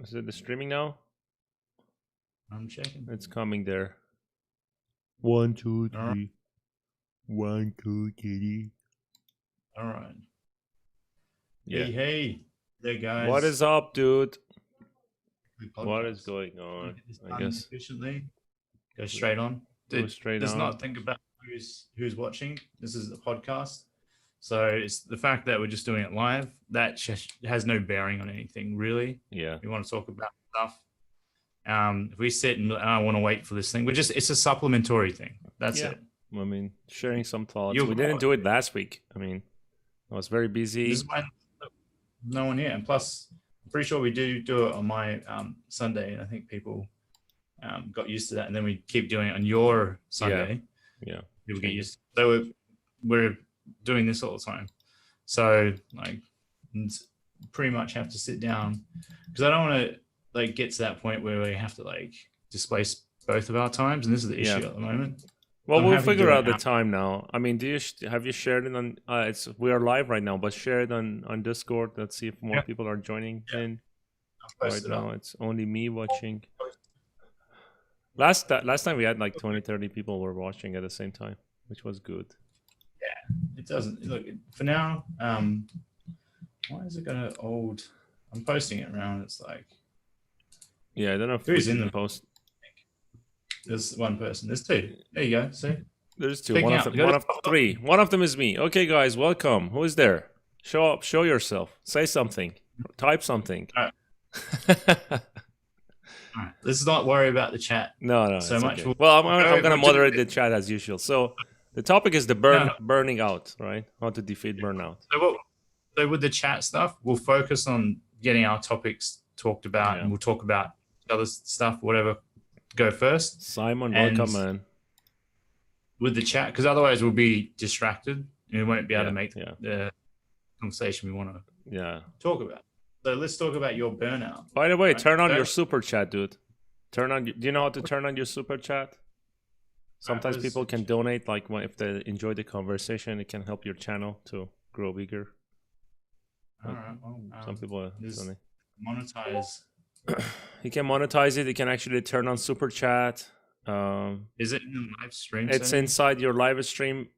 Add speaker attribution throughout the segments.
Speaker 1: Is it the streaming now?
Speaker 2: I'm checking.
Speaker 1: It's coming there. 1, 2, 3.
Speaker 2: All right.
Speaker 1: 1, 2, 3.
Speaker 2: All right.
Speaker 1: Yeah.
Speaker 2: Hey there, guys.
Speaker 1: What is up, dude?
Speaker 2: Podcast.
Speaker 1: What is going on?
Speaker 2: Get this
Speaker 1: I
Speaker 2: done
Speaker 1: guess.
Speaker 2: efficiently. Go straight on.
Speaker 1: Go straight
Speaker 2: Does
Speaker 1: on.
Speaker 2: not think about who's watching. This is a podcast, so it's the fact that we're just doing it live that has no bearing on anything really.
Speaker 1: Yeah.
Speaker 2: We want to talk about stuff. If we sit and I want to wait for this thing, it's a supplementary thing. That's it.
Speaker 1: I mean, sharing some thoughts.
Speaker 2: You're
Speaker 1: we didn't do it last week. I mean, I was very busy.
Speaker 2: This is why no one here, and plus, I'm pretty sure we do it on my Sunday, and I think people got used to that, and then we keep doing it on your Sunday.
Speaker 1: Yeah.
Speaker 2: People get used to it. So we're doing this all the time. So like, pretty much have to sit down because I don't want to like get to that point where we have to like displace both of our times, and this is the issue at the moment.
Speaker 1: Well, we'll figure out the time now. I mean, have you shared it on? We are live right now, but share it on Discord. Let's see if more people are joining in. Right now, it's only me watching. Last time we had like 20, 30 people were watching at the same time, which was good.
Speaker 2: Yeah, it doesn't look for now. Why is it gonna old? I'm posting it around. It's like,
Speaker 1: yeah, I don't know if
Speaker 2: who's in the
Speaker 1: post.
Speaker 2: There's one person. There's two. There you go. See?
Speaker 1: There's two. One of three. One of them is me. Okay, guys, welcome. Who is there? Show up. Show yourself. Say something. Type something.
Speaker 2: All right. Let's not worry about the chat.
Speaker 1: No.
Speaker 2: So much.
Speaker 1: Okay. Well, I'm going to moderate the chat as usual. So the topic is the burning out, right? How to defeat burnout.
Speaker 2: So with the chat stuff, we'll focus on getting our topics talked about, and we'll talk about other stuff, whatever. Go first.
Speaker 1: Simon, welcome, man.
Speaker 2: With the chat, because otherwise we'll be distracted and we won't be able to make the conversation we want to talk about. So let's talk about your burnout.
Speaker 1: By the way, turn on your super chat, dude. Do you know how to turn on your super chat? Sometimes people can donate, like if they enjoy the conversation, it can help your channel to grow bigger.
Speaker 2: All right. Well,
Speaker 1: some people donate.
Speaker 2: Monetize.
Speaker 1: You can monetize it. You can actually turn on super chat.
Speaker 2: Is it in the live stream?
Speaker 1: It's inside your live stream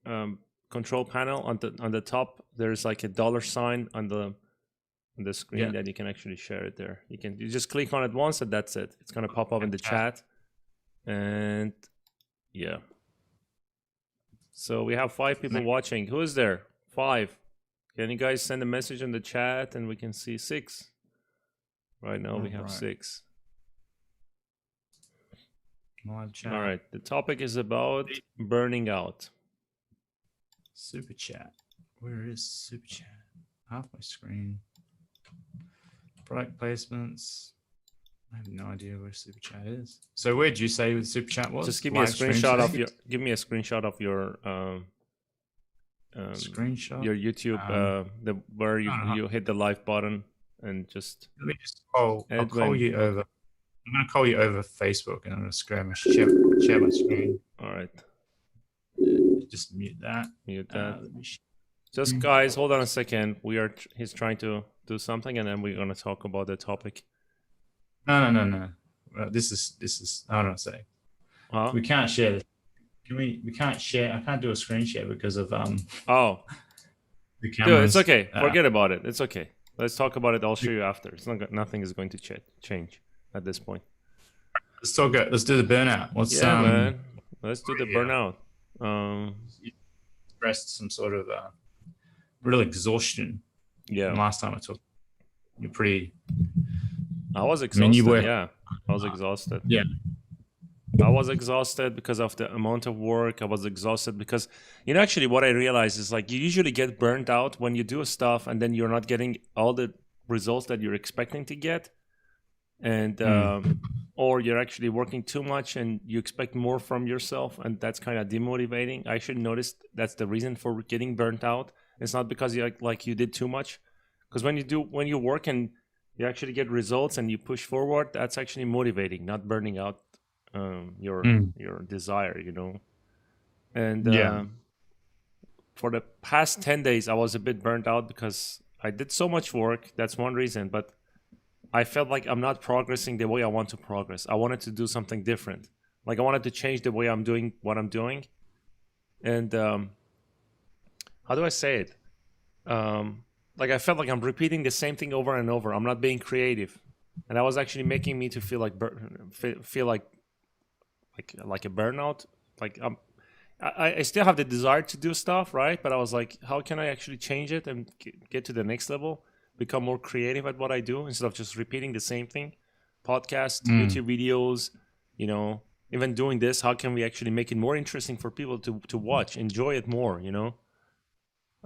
Speaker 1: control panel. On the top, there's like a $sign on the screen that you can actually share it there. You just click on it once and that's it. It's gonna pop up in the chat. And yeah. So we have 5 people watching. Who is there? 5. Can you guys send a message in the chat and we can see 6? Right now we have 6.
Speaker 2: Live chat.
Speaker 1: All right. The topic is about burning out.
Speaker 2: Super chat. Where is super chat? Half my screen. Product placements. I have no idea where super chat is. So where did you say the super chat was?
Speaker 1: Just give me a screenshot of your
Speaker 2: screenshot.
Speaker 1: Your YouTube where you hit the live button. And just
Speaker 2: let me just I'll call you over. I'm gonna call you over Facebook, and I'm gonna share my screen.
Speaker 1: All right.
Speaker 2: Just mute that.
Speaker 1: Just guys, hold on a second. He's trying to do something, and then we're gonna talk about the topic.
Speaker 2: No. This is. I don't say.
Speaker 1: Huh?
Speaker 2: We can't share this. We can't share. I can't do a screen share because of
Speaker 1: Oh.
Speaker 2: The cameras.
Speaker 1: Dude, it's okay. Forget about it. It's okay. Let's talk about it. I'll show you after. Nothing is going to change at this point.
Speaker 2: Let's talk. Let's do the burnout.
Speaker 1: Man. Let's do the burnout.
Speaker 2: You expressed some sort of real exhaustion.
Speaker 1: Yeah.
Speaker 2: Last time I talked, you're pretty.
Speaker 1: I was exhausted. I was exhausted.
Speaker 2: Yeah.
Speaker 1: I was exhausted because of the amount of work. I was exhausted because, actually what I realized is like you usually get burnt out when you do stuff and then you're not getting all the results that you're expecting to get. And, or you're actually working too much and you expect more from yourself. And that's kind of demotivating. I actually noticed that's the reason for getting burnt out. It's not because you did too much. Because when you work and you actually get results and you push forward, that's actually motivating, not burning out. Your desire, and for the past 10 days I was a bit burnt out because I did so much work. That's one reason, but I felt like I'm not progressing the way I want to progress. I wanted to do something different. Like I wanted to change the way I'm doing what I'm doing. And how do I say it? Like I felt like I'm repeating the same thing over and over. I'm not being creative, and that was actually making me to feel like feel like a burnout. Like I still have the desire to do stuff, right? But I was like, how can I actually change it and get to the next level, become more creative at what I do instead of just repeating the same thing? Podcast,
Speaker 2: Mm,
Speaker 1: YouTube videos, you know, even doing this, how can we actually make it more interesting for people to watch, enjoy it more, you know?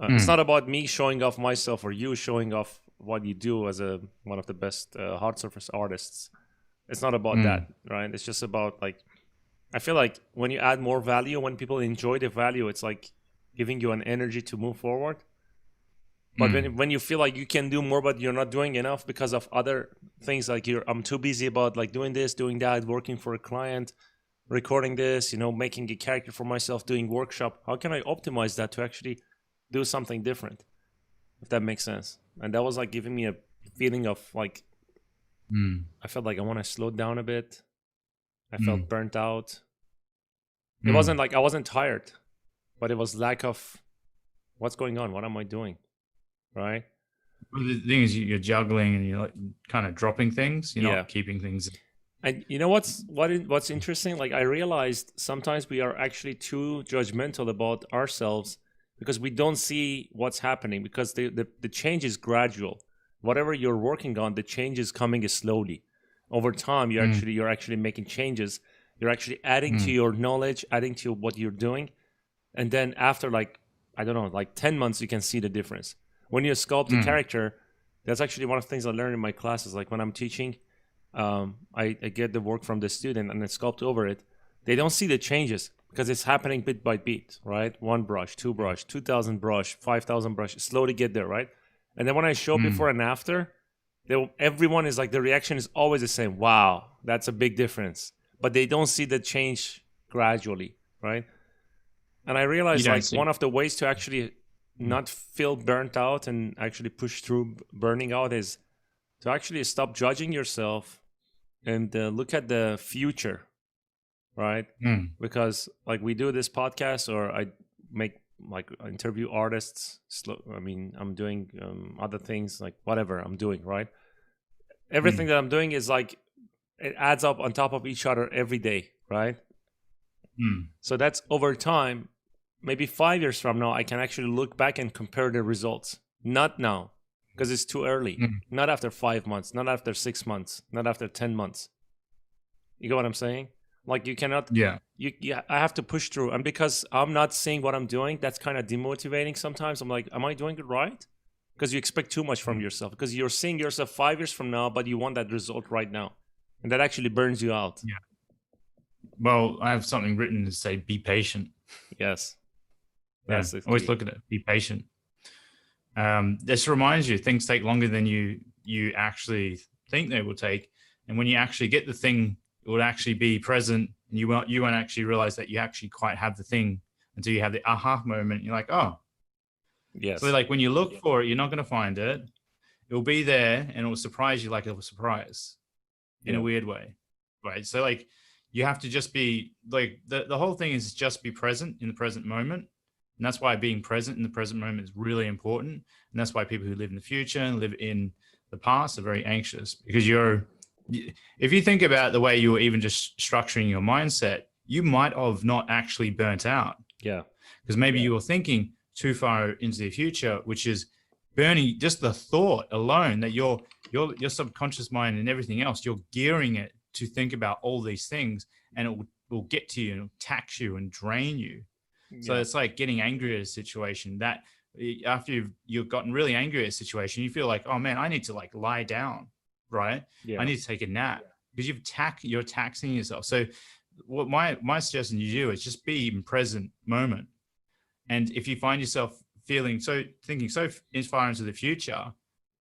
Speaker 1: It's
Speaker 2: mm,
Speaker 1: not about me showing off myself or you showing off what you do as a one of the best hard surface artists. It's not about
Speaker 2: mm,
Speaker 1: that, right? It's just about like I feel like when you add more value, when people enjoy the value, it's like giving you an energy to move forward. But
Speaker 2: mm,
Speaker 1: when you feel like you can do more, but you're not doing enough because of other things, like I'm too busy about like doing this, doing that, working for a client, recording this, you know, making a character for myself, doing workshop. How can I optimize that to actually do something different? If that makes sense. And that was like giving me a feeling of like
Speaker 2: mm,
Speaker 1: I felt like I want to slow down a bit. I felt
Speaker 2: mm,
Speaker 1: burnt out. It wasn't
Speaker 2: mm.
Speaker 1: like I wasn't tired, but it was lack of what's going on, what am I doing, right?
Speaker 2: Well, the thing is, you're juggling and you're like kind of dropping things. You're
Speaker 1: Yeah.
Speaker 2: not keeping things.
Speaker 1: And you know what's interesting? Like I realized sometimes we are actually too judgmental about ourselves because we don't see what's happening because the change is gradual. Whatever you're working on, the change is coming slowly. Over time,
Speaker 2: Mm,
Speaker 1: you're actually making changes. You're actually adding to
Speaker 2: mm,
Speaker 1: your knowledge, adding to what you're doing, and then after like I don't know, like 10 months, you can see the difference. When you sculpt a
Speaker 2: mm,
Speaker 1: character, that's actually one of the things I learned in my classes. Like when I'm teaching, I get the work from the student and I sculpt over it. They don't see the changes because it's happening bit by bit, right? One brush, two
Speaker 2: mm,
Speaker 1: brush, 2,000 brush, 5,000 brush, slowly get there, right? And then when I show
Speaker 2: mm.
Speaker 1: before and after, everyone is like the reaction is always the same. Wow, that's a big difference. But they don't see the change gradually, right? And I
Speaker 2: You
Speaker 1: realized
Speaker 2: don't
Speaker 1: like one
Speaker 2: see.
Speaker 1: of the ways to actually not feel burnt out and actually push through burning out is to actually stop judging yourself and look at the future, right?
Speaker 2: Mm,
Speaker 1: Because like we do this podcast, or I make like interview artists. I mean, I'm doing other things, like whatever I'm doing, right? Everything
Speaker 2: mm,
Speaker 1: that I'm doing is like it adds up on top of each other every day, right?
Speaker 2: mm,
Speaker 1: So that's over time. Maybe 5 years from now, I can actually look back and compare the results. Not now, because it's too early.
Speaker 2: mm.
Speaker 1: Not after 5 months, not after 6 months, not after 10 months. You get what I'm saying? Like you cannot,
Speaker 2: Yeah.
Speaker 1: I have to push through. And because I'm not seeing what I'm doing, that's kind of demotivating sometimes. I'm like, am I doing it right? Because you expect too much from
Speaker 2: Mm.
Speaker 1: yourself, because you're seeing yourself 5 years from now, but you want that result right now. And that actually burns you out.
Speaker 2: Yeah. Well, I have something written to say, be patient.
Speaker 1: Yes,
Speaker 2: Yeah.
Speaker 1: that's the
Speaker 2: Always
Speaker 1: key.
Speaker 2: look at it. Be patient. This reminds you things take longer than you actually think they will take, and when you actually get the thing, it will actually be present, and you won't actually realize that you actually quite have the thing until you have the aha moment. You're like, oh, so
Speaker 1: Yes.
Speaker 2: like when you look for it, you're not going to find it. It will be there, and it will surprise you like a surprise in a
Speaker 1: Yeah.
Speaker 2: weird way, right? So like you have to just be like the whole thing is just be present in the present moment. And that's why being present in the present moment is really important. And that's why people who live in the future and live in the past are very anxious, because if you think about the way you were even just structuring your mindset, you might have not actually burnt out,
Speaker 1: Yeah.
Speaker 2: because maybe you were thinking too far into the future, which is burning just the thought alone that your subconscious mind and everything else, you're gearing it to think about all these things, and it will get to you and tax you and drain you. So
Speaker 1: Yeah.
Speaker 2: it's like getting angry at a situation that after you've gotten really angry at a situation, you feel like, oh man, I need to like lie down, right? I
Speaker 1: Yeah.
Speaker 2: need to take a nap, because you're taxing yourself. So what my suggestion to you is just be in present moment. And if you find yourself thinking so far into the future,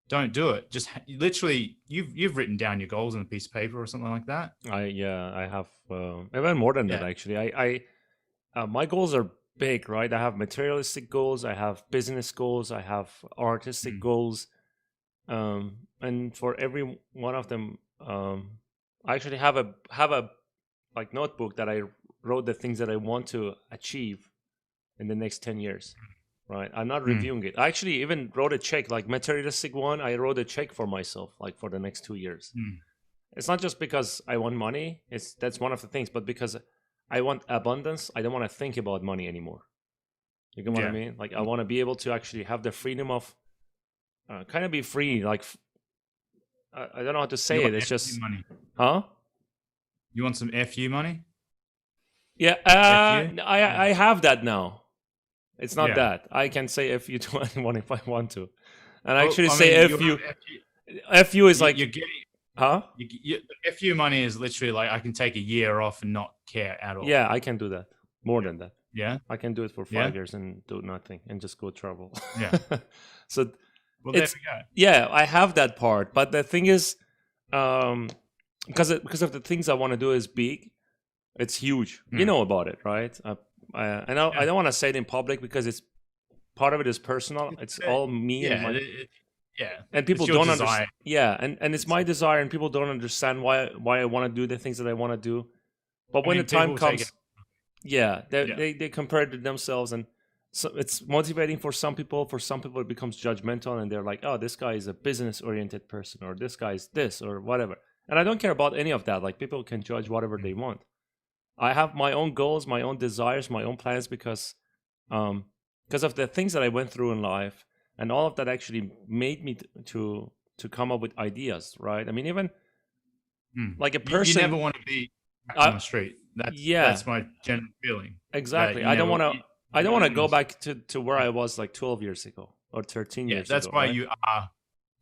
Speaker 2: don't do it. Just literally, you've written down your goals on a piece of paper or something like that.
Speaker 1: I have even more than that
Speaker 2: Yeah.
Speaker 1: actually. My goals are big, right? I have materialistic goals, I have business goals, I have artistic
Speaker 2: Mm,
Speaker 1: goals, and for every one of them, I actually have a like notebook that I wrote the things that I want to achieve in the next 10 years. Right, I'm not reviewing it. I actually even wrote a check, like materialistic one. I wrote a check for myself, like for the next 2 years. It's not just because I want money. That's one of the things, but because I want abundance. I don't want to think about money anymore. You get what I mean? Like I want to be able to actually have the freedom of kind of be free. Like I don't know how to say it. It's just
Speaker 2: money.
Speaker 1: Huh?
Speaker 2: You want some FU money?
Speaker 1: Yeah,
Speaker 2: FU?
Speaker 1: I have that now. It's not
Speaker 2: Yeah.
Speaker 1: that. I can say FU to anyone if I want to. And I
Speaker 2: Well,
Speaker 1: actually
Speaker 2: I
Speaker 1: say
Speaker 2: mean,
Speaker 1: FU. FU is like,
Speaker 2: you're getting
Speaker 1: huh?
Speaker 2: FU money is literally like I can take a year off and not care at all.
Speaker 1: Yeah, I can do that. More than that.
Speaker 2: Yeah.
Speaker 1: I can do it for 5 years and do nothing and just go travel.
Speaker 2: Yeah.
Speaker 1: So
Speaker 2: Well, there
Speaker 1: it's
Speaker 2: we go.
Speaker 1: yeah, I have that part. But the thing is, because of the things I want to do is big, it's huge. You know about it, right? I don't want to say it in public because it's part of it is personal. It's all me and my and people don't understand. Yeah, and it's my desire, and people don't understand why I want to do the things that I want to do. But when the time comes, they compare it to themselves, and so it's motivating for some people. For some people, it becomes judgmental, and they're like, "Oh, this guy is a business-oriented person, or this guy is this, or whatever." And I don't care about any of that. Like people can judge whatever they want. I have my own goals, my own desires, my own plans because of the things that I went through in life, and all of that actually made me to come up with ideas, right? I mean, even like a person,
Speaker 2: you never want to be on the street. That's my general feeling.
Speaker 1: Exactly. I don't want to go back to where I was like 12 years ago or 13 years ago.
Speaker 2: That's why you are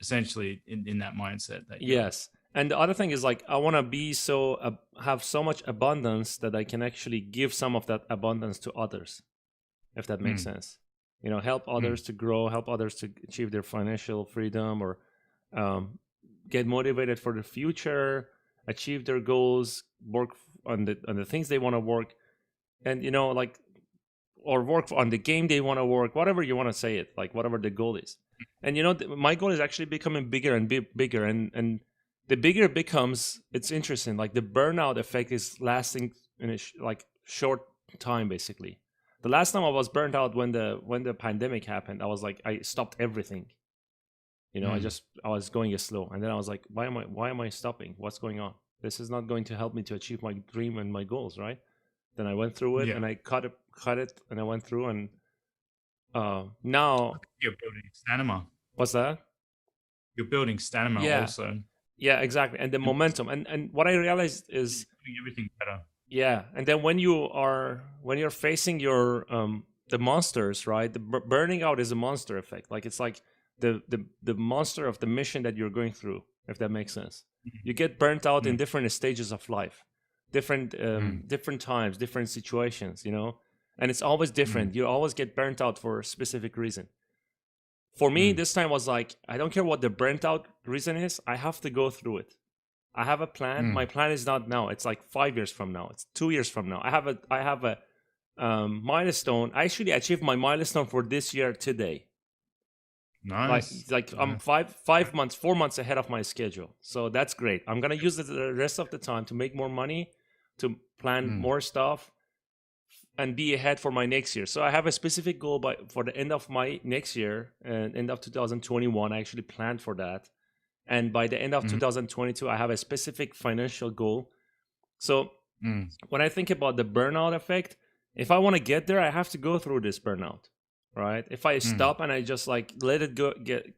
Speaker 2: essentially in that mindset.
Speaker 1: Yes. And the other thing is like I want to be have so much abundance that I can actually give some of that abundance to others, if that makes sense. You know, help others to grow, help others to achieve their financial freedom, or get motivated for the future, achieve their goals, work on the things they want to work, and you know, like, or work on the game they want to work, whatever you want to say it, like whatever the goal is. And you know, my goal is actually becoming bigger and bigger, and the bigger it becomes, it's interesting. Like the burnout effect is lasting in a short time, basically. The last time I was burnt out when the pandemic happened, I was like, I stopped everything. You know, I was going slow, and then I was like, why am I stopping? What's going on? This is not going to help me to achieve my dream and my goals, right? Then I went through it, and I cut it, and I went through, and now
Speaker 2: you're building stamina.
Speaker 1: What's that?
Speaker 2: You're building stamina also.
Speaker 1: Yeah, exactly. And the momentum, and what I realized is
Speaker 2: doing everything better.
Speaker 1: Yeah, and then when you're facing your the monsters, right? The burning out is a monster effect. Like it's like the monster of the mission that you're going through, if that makes sense. You get burnt out in different stages of life, different times, different situations, you know, and it's always different. You always get burnt out for a specific reason. For me, this time was like, I don't care what the burnt out reason is. I have to go through it. I have a plan. My plan is not now. It's like 5 years from now. It's 2 years from now. I have a milestone. I actually achieved my milestone for this year today.
Speaker 2: Nice.
Speaker 1: Like I'm 4 months ahead of my schedule. So that's great. I'm gonna use the rest of the time to make more money, to plan more stuff, and be ahead for my next year. So I have a specific goal for the end of my next year, and end of 2021. I actually planned for that. And by the end of 2022, I have a specific financial goal. So when I think about the burnout effect, if I want to get there, I have to go through this burnout, right? If I stop and I just like let it go,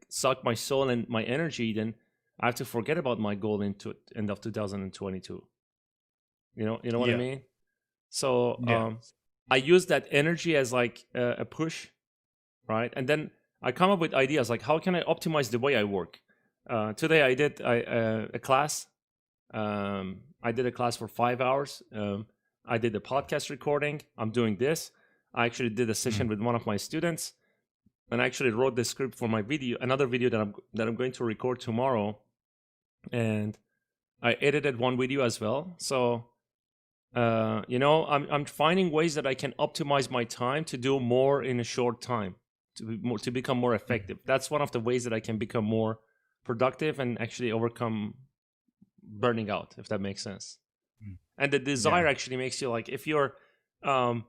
Speaker 1: suck my soul and my energy, then I have to forget about my goal into end of 2022. You know what I mean? So I use that energy as like a push, right? And then I come up with ideas like, how can I optimize the way I work? Today I did a class. I did a class for 5 hours. I did a podcast recording. I'm doing this. I actually did a session with one of my students, and I actually wrote the script for my video, another video that I'm going to record tomorrow. And I edited one video as well. So, you know, I'm finding ways that I can optimize my time to do more in a short time, to become more effective. That's one of the ways that I can become more productive and actually overcome burning out, if that makes sense.
Speaker 2: Mm.
Speaker 1: And the desire
Speaker 2: Yeah.
Speaker 1: actually makes you like, um,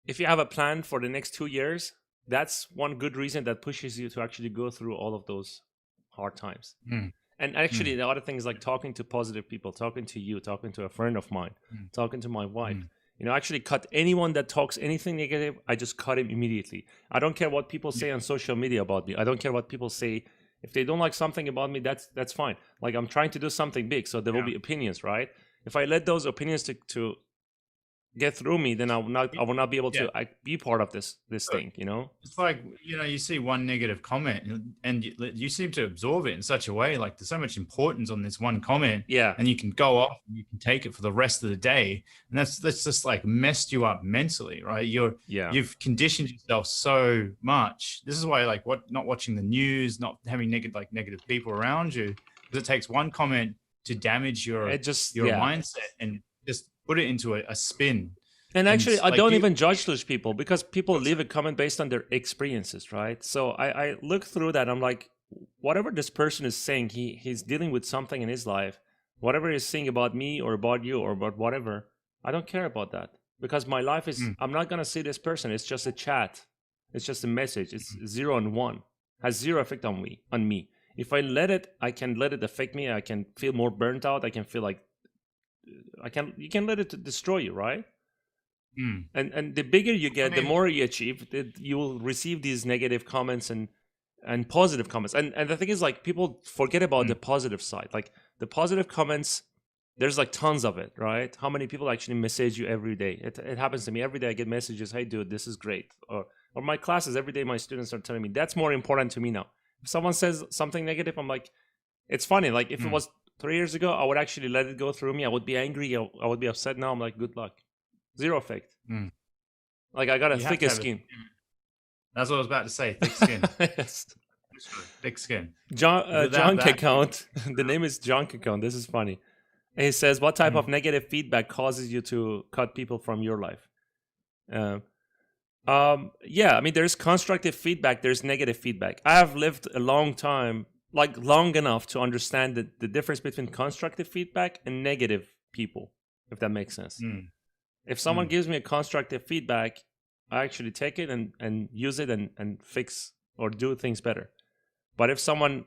Speaker 1: if you have a plan for the next 2 years, that's one good reason that pushes you to actually go through all of those hard times.
Speaker 2: Mm.
Speaker 1: And actually, the other thing is like talking to positive people, talking to you, talking to a friend of mine,
Speaker 2: Mm.
Speaker 1: talking to my wife.
Speaker 2: Mm.
Speaker 1: Actually cut anyone that talks anything negative. I just cut him immediately. I don't care what people say on social media about me. I don't care what people say. If they don't like something about me, that's fine. Like, I'm trying to do something big, so there will be opinions, right? If I let those opinions to get through me, then I will not be able to be part of this thing.
Speaker 2: It's like, you see one negative comment and you seem to absorb it in such a way, like there's so much importance on this one comment,
Speaker 1: Yeah.
Speaker 2: and you can go off and you can take it for the rest of the day, and that's just like messed you up mentally, right? You've conditioned yourself so much. This is why, like, not watching the news, not having negative people around you, because it takes one comment to damage your mindset and just put it into a spin.
Speaker 1: And actually, I don't even judge those people, because people leave a comment based on their experiences, right? So I look through that. I'm like, whatever this person is saying, he's dealing with something in his life. Whatever he's saying about me or about you or about whatever, I don't care about that, because my life is, I'm not going to see this person. It's just a chat. It's just a message. It's 0 and 1. Has zero effect on me. If I let it, I can let it affect me. I can feel more burnt out. I can feel like you can let it destroy you, right? And the bigger you get, the more you achieve, you will receive these negative comments and positive comments. And the thing is, like, people forget about the positive side. Like, the positive comments, there's like tons of it, right? How many people actually message you every day? It happens to me every day. I get messages, "Hey dude, this is great." Or my classes, every day my students are telling me. That's more important to me now. If someone says something negative, I'm like, it's funny. Like, if it was 3 years ago, I would actually let it go through me. I would be angry. I would be upset. Now I'm like, good luck. Zero effect. Like, I got a thicker skin.
Speaker 2: That's what I was about to say. Thick skin.
Speaker 1: Yes.
Speaker 2: Thick skin.
Speaker 1: Junk account. The name is Junk account. This is funny. And he says, what type of negative feedback causes you to cut people from your life? Yeah, I mean, there's constructive feedback. There's negative feedback. I have lived a long time, like long enough to understand the difference between constructive feedback and negative people, if that makes sense. If someone gives me a constructive feedback, I actually take it and use it and fix or do things better. But if someone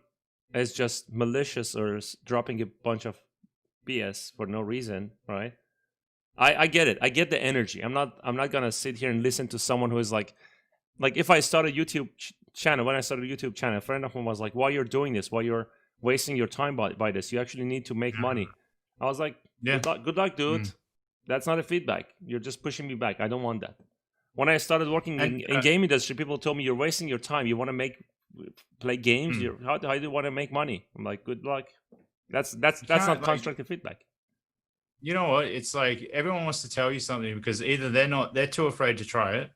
Speaker 1: is just malicious or is dropping a bunch of BS for no reason, right? I get it. I get the energy. I'm not gonna sit here and listen to someone who is like if I start a YouTube channel, when I started a YouTube channel, a friend of mine was like, "Why you're doing this? Why you're wasting your time by this? You actually need to make money." I was like, good luck, dude. That's not a feedback. You're just pushing me back. I don't want that. When I started working in game industry, people told me, "You're wasting your time. You want to play games? How do you want to make money?" I'm like, good luck. That's not constructive feedback.
Speaker 2: You know what? It's like everyone wants to tell you something because either they're too afraid to try it.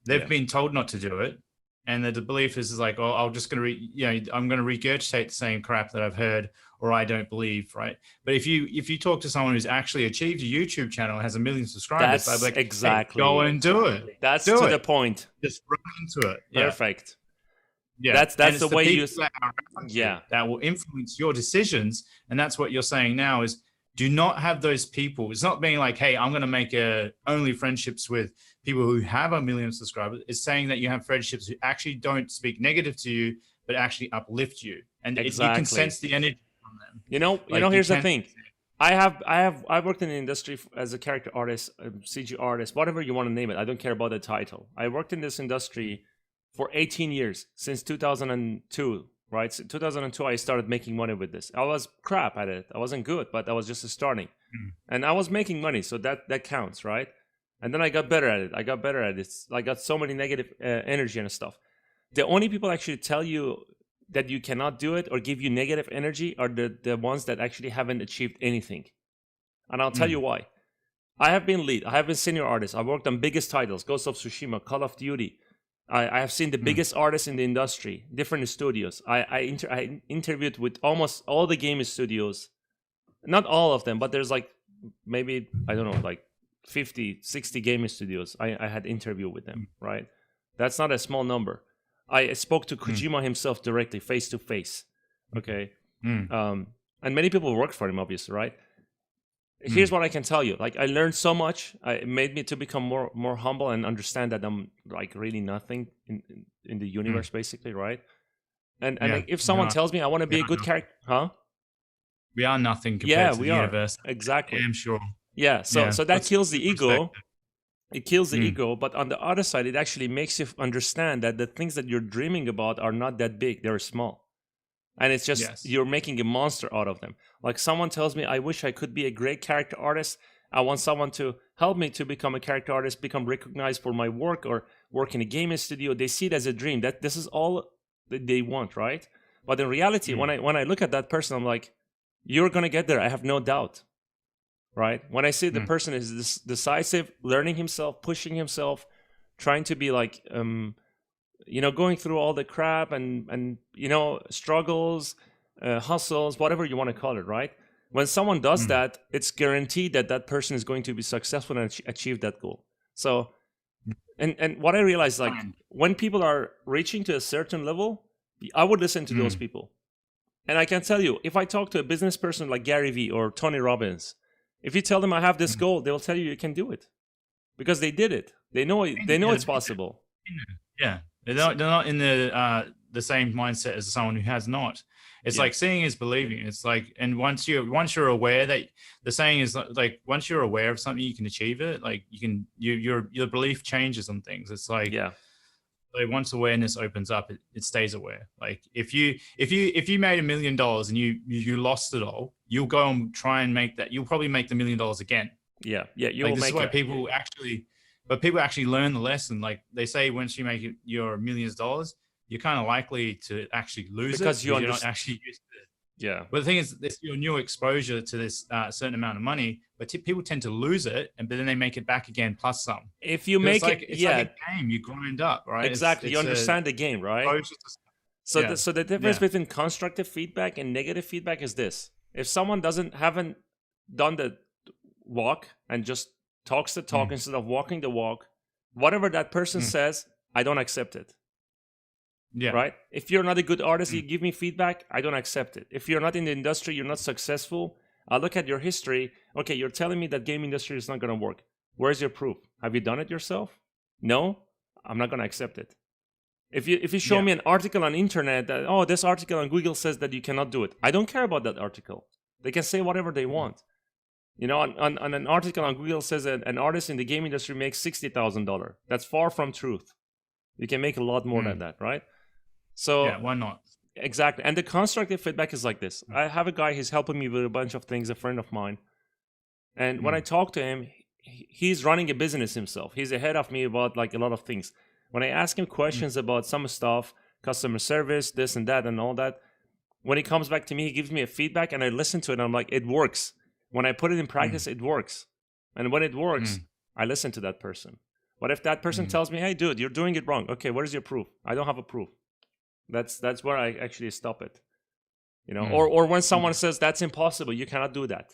Speaker 2: They've been told not to do it. And the belief is like, oh, I'm just going to, I'm going to regurgitate the same crap that I've heard, or I don't believe, right? But if you talk to someone who's actually achieved a YouTube channel, has 1 million subscribers,
Speaker 1: that's
Speaker 2: like,
Speaker 1: exactly,
Speaker 2: hey, go and do it.
Speaker 1: That's to the point.
Speaker 2: Just run into it.
Speaker 1: Perfect.
Speaker 2: Yeah,
Speaker 1: that's the way you.
Speaker 2: That will influence your decisions, and that's what you're saying now is. Do not have those people. It's not being like, hey, I'm going to make only friendships with people who have 1 million subscribers. It's saying that you have friendships who actually don't speak negative to you, but actually uplift you. And you can sense the energy from them.
Speaker 1: Here's the thing. I've worked in the industry as a character artist, a CG artist, whatever you want to name it. I don't care about the title. I worked in this industry for 18 years, since 2002. Right, so 2002, I started making money with this. I was crap at it. I wasn't good, but I was just starting, and I was making money, so that counts, right? And then I got better at it. I got so many negative energy and stuff. The only people actually tell you that you cannot do it or give you negative energy are the ones that actually haven't achieved anything. And I'll tell you why. I have been lead. I have been senior artist. I worked on biggest titles: Ghost of Tsushima, Call of Duty. I have seen the biggest artists in the industry, different studios. I interviewed with almost all the game studios. Not all of them, but there's like maybe, I don't know, like 50, 60 game studios. I had interview with them, right? That's not a small number. I spoke to Kojima himself directly, face to face. Okay. And many people worked for him, obviously, right? Here's what I can tell you. Like, I learned so much. It made me to become more humble and understand that I'm like really nothing in the universe, basically, right? And
Speaker 2: Yeah,
Speaker 1: if someone tells me I want to be a good character, huh?
Speaker 2: we are nothing
Speaker 1: Yeah,
Speaker 2: compared to
Speaker 1: we
Speaker 2: the
Speaker 1: are.
Speaker 2: universe.
Speaker 1: Exactly.
Speaker 2: I'm sure.
Speaker 1: Yeah. So
Speaker 2: Yeah,
Speaker 1: so that
Speaker 2: puts
Speaker 1: kills the
Speaker 2: in
Speaker 1: ego.
Speaker 2: perspective.
Speaker 1: It kills the ego, but on the other side, it actually makes you understand that the things that you're dreaming about are not that big; they're small, and it's just
Speaker 2: Yes.
Speaker 1: you're making a monster out of them. Like, someone tells me, "I wish I could be a great character artist. I want someone to help me to become a character artist, become recognized for my work, or work in a gaming studio." They see it as a dream. That this is all that they want, right? But in reality, when I look at that person, I'm like, "You're gonna get there. I have no doubt." Right? When I see the person is decisive, learning himself, pushing himself, trying to be like, going through all the crap and struggles, hustles, whatever you want to call it, right? When someone does that, it's guaranteed that that person is going to be successful and achieve that goal. So, and what I realized, like, when people are reaching to a certain level, I would listen to those people. And I can tell you, if I talk to a business person like Gary Vee or Tony Robbins, if you tell them I have this goal, they will tell you can do it because they did it. They know it's possible.
Speaker 2: Yeah, they're not in the same mindset as someone who has not. It's like seeing is believing. It's like, and once you're aware that the saying is like once you're aware of something, you can achieve it. Like your belief changes on things. It's like, like once awareness opens up, it stays aware. Like if you made $1 million and you lost it all, you'll go and try and make that. You'll probably make the $1 million again.
Speaker 1: Yeah. You
Speaker 2: Like
Speaker 1: will
Speaker 2: this is
Speaker 1: make
Speaker 2: why
Speaker 1: it.
Speaker 2: people actually learn the lesson. Like they say, once you make it your millions of dollars, you're kind of likely to actually lose
Speaker 1: Because
Speaker 2: it
Speaker 1: you
Speaker 2: because you're not
Speaker 1: understand.
Speaker 2: actually used to it.
Speaker 1: Yeah.
Speaker 2: But the thing is, it's your new exposure to this certain amount of money, but people tend to lose it, but then they make it back again plus some.
Speaker 1: If you make
Speaker 2: like,
Speaker 1: it,
Speaker 2: it's like a game you grind up, right?
Speaker 1: exactly. You understand the game, right? So, the difference between constructive feedback and negative feedback is this: if someone haven't done the walk and just talks the talk instead of walking the walk, whatever that person says, I don't accept it.
Speaker 2: Yeah.
Speaker 1: Right? If you're not a good artist, you give me feedback, I don't accept it. If you're not in the industry, you're not successful, I look at your history. Okay, you're telling me that game industry is not going to work. Where's your proof? Have you done it yourself? No, I'm not going to accept it. If you show me an article on internet that, this article on Google says that you cannot do it, I don't care about that article. They can say whatever they want. On an article on Google says that an artist in the game industry makes $60,000. That's far from truth. You can make a lot more than that, right? So
Speaker 2: yeah, why not?
Speaker 1: Exactly. And the constructive feedback is like this. I have a guy, he's helping me with a bunch of things, a friend of mine. And when I talk to him, he's running a business himself. He's ahead of me about like a lot of things. When I ask him questions about some stuff, customer service, this and that and all that, when he comes back to me, he gives me a feedback and I listen to it and I'm like, it works. When I put it in practice, it works. And when it works, I listen to that person. But if that person tells me, hey, dude, you're doing it wrong. Okay, where's your proof? I don't have a proof. That's where I actually stop it. Or when someone says that's impossible, you cannot do that.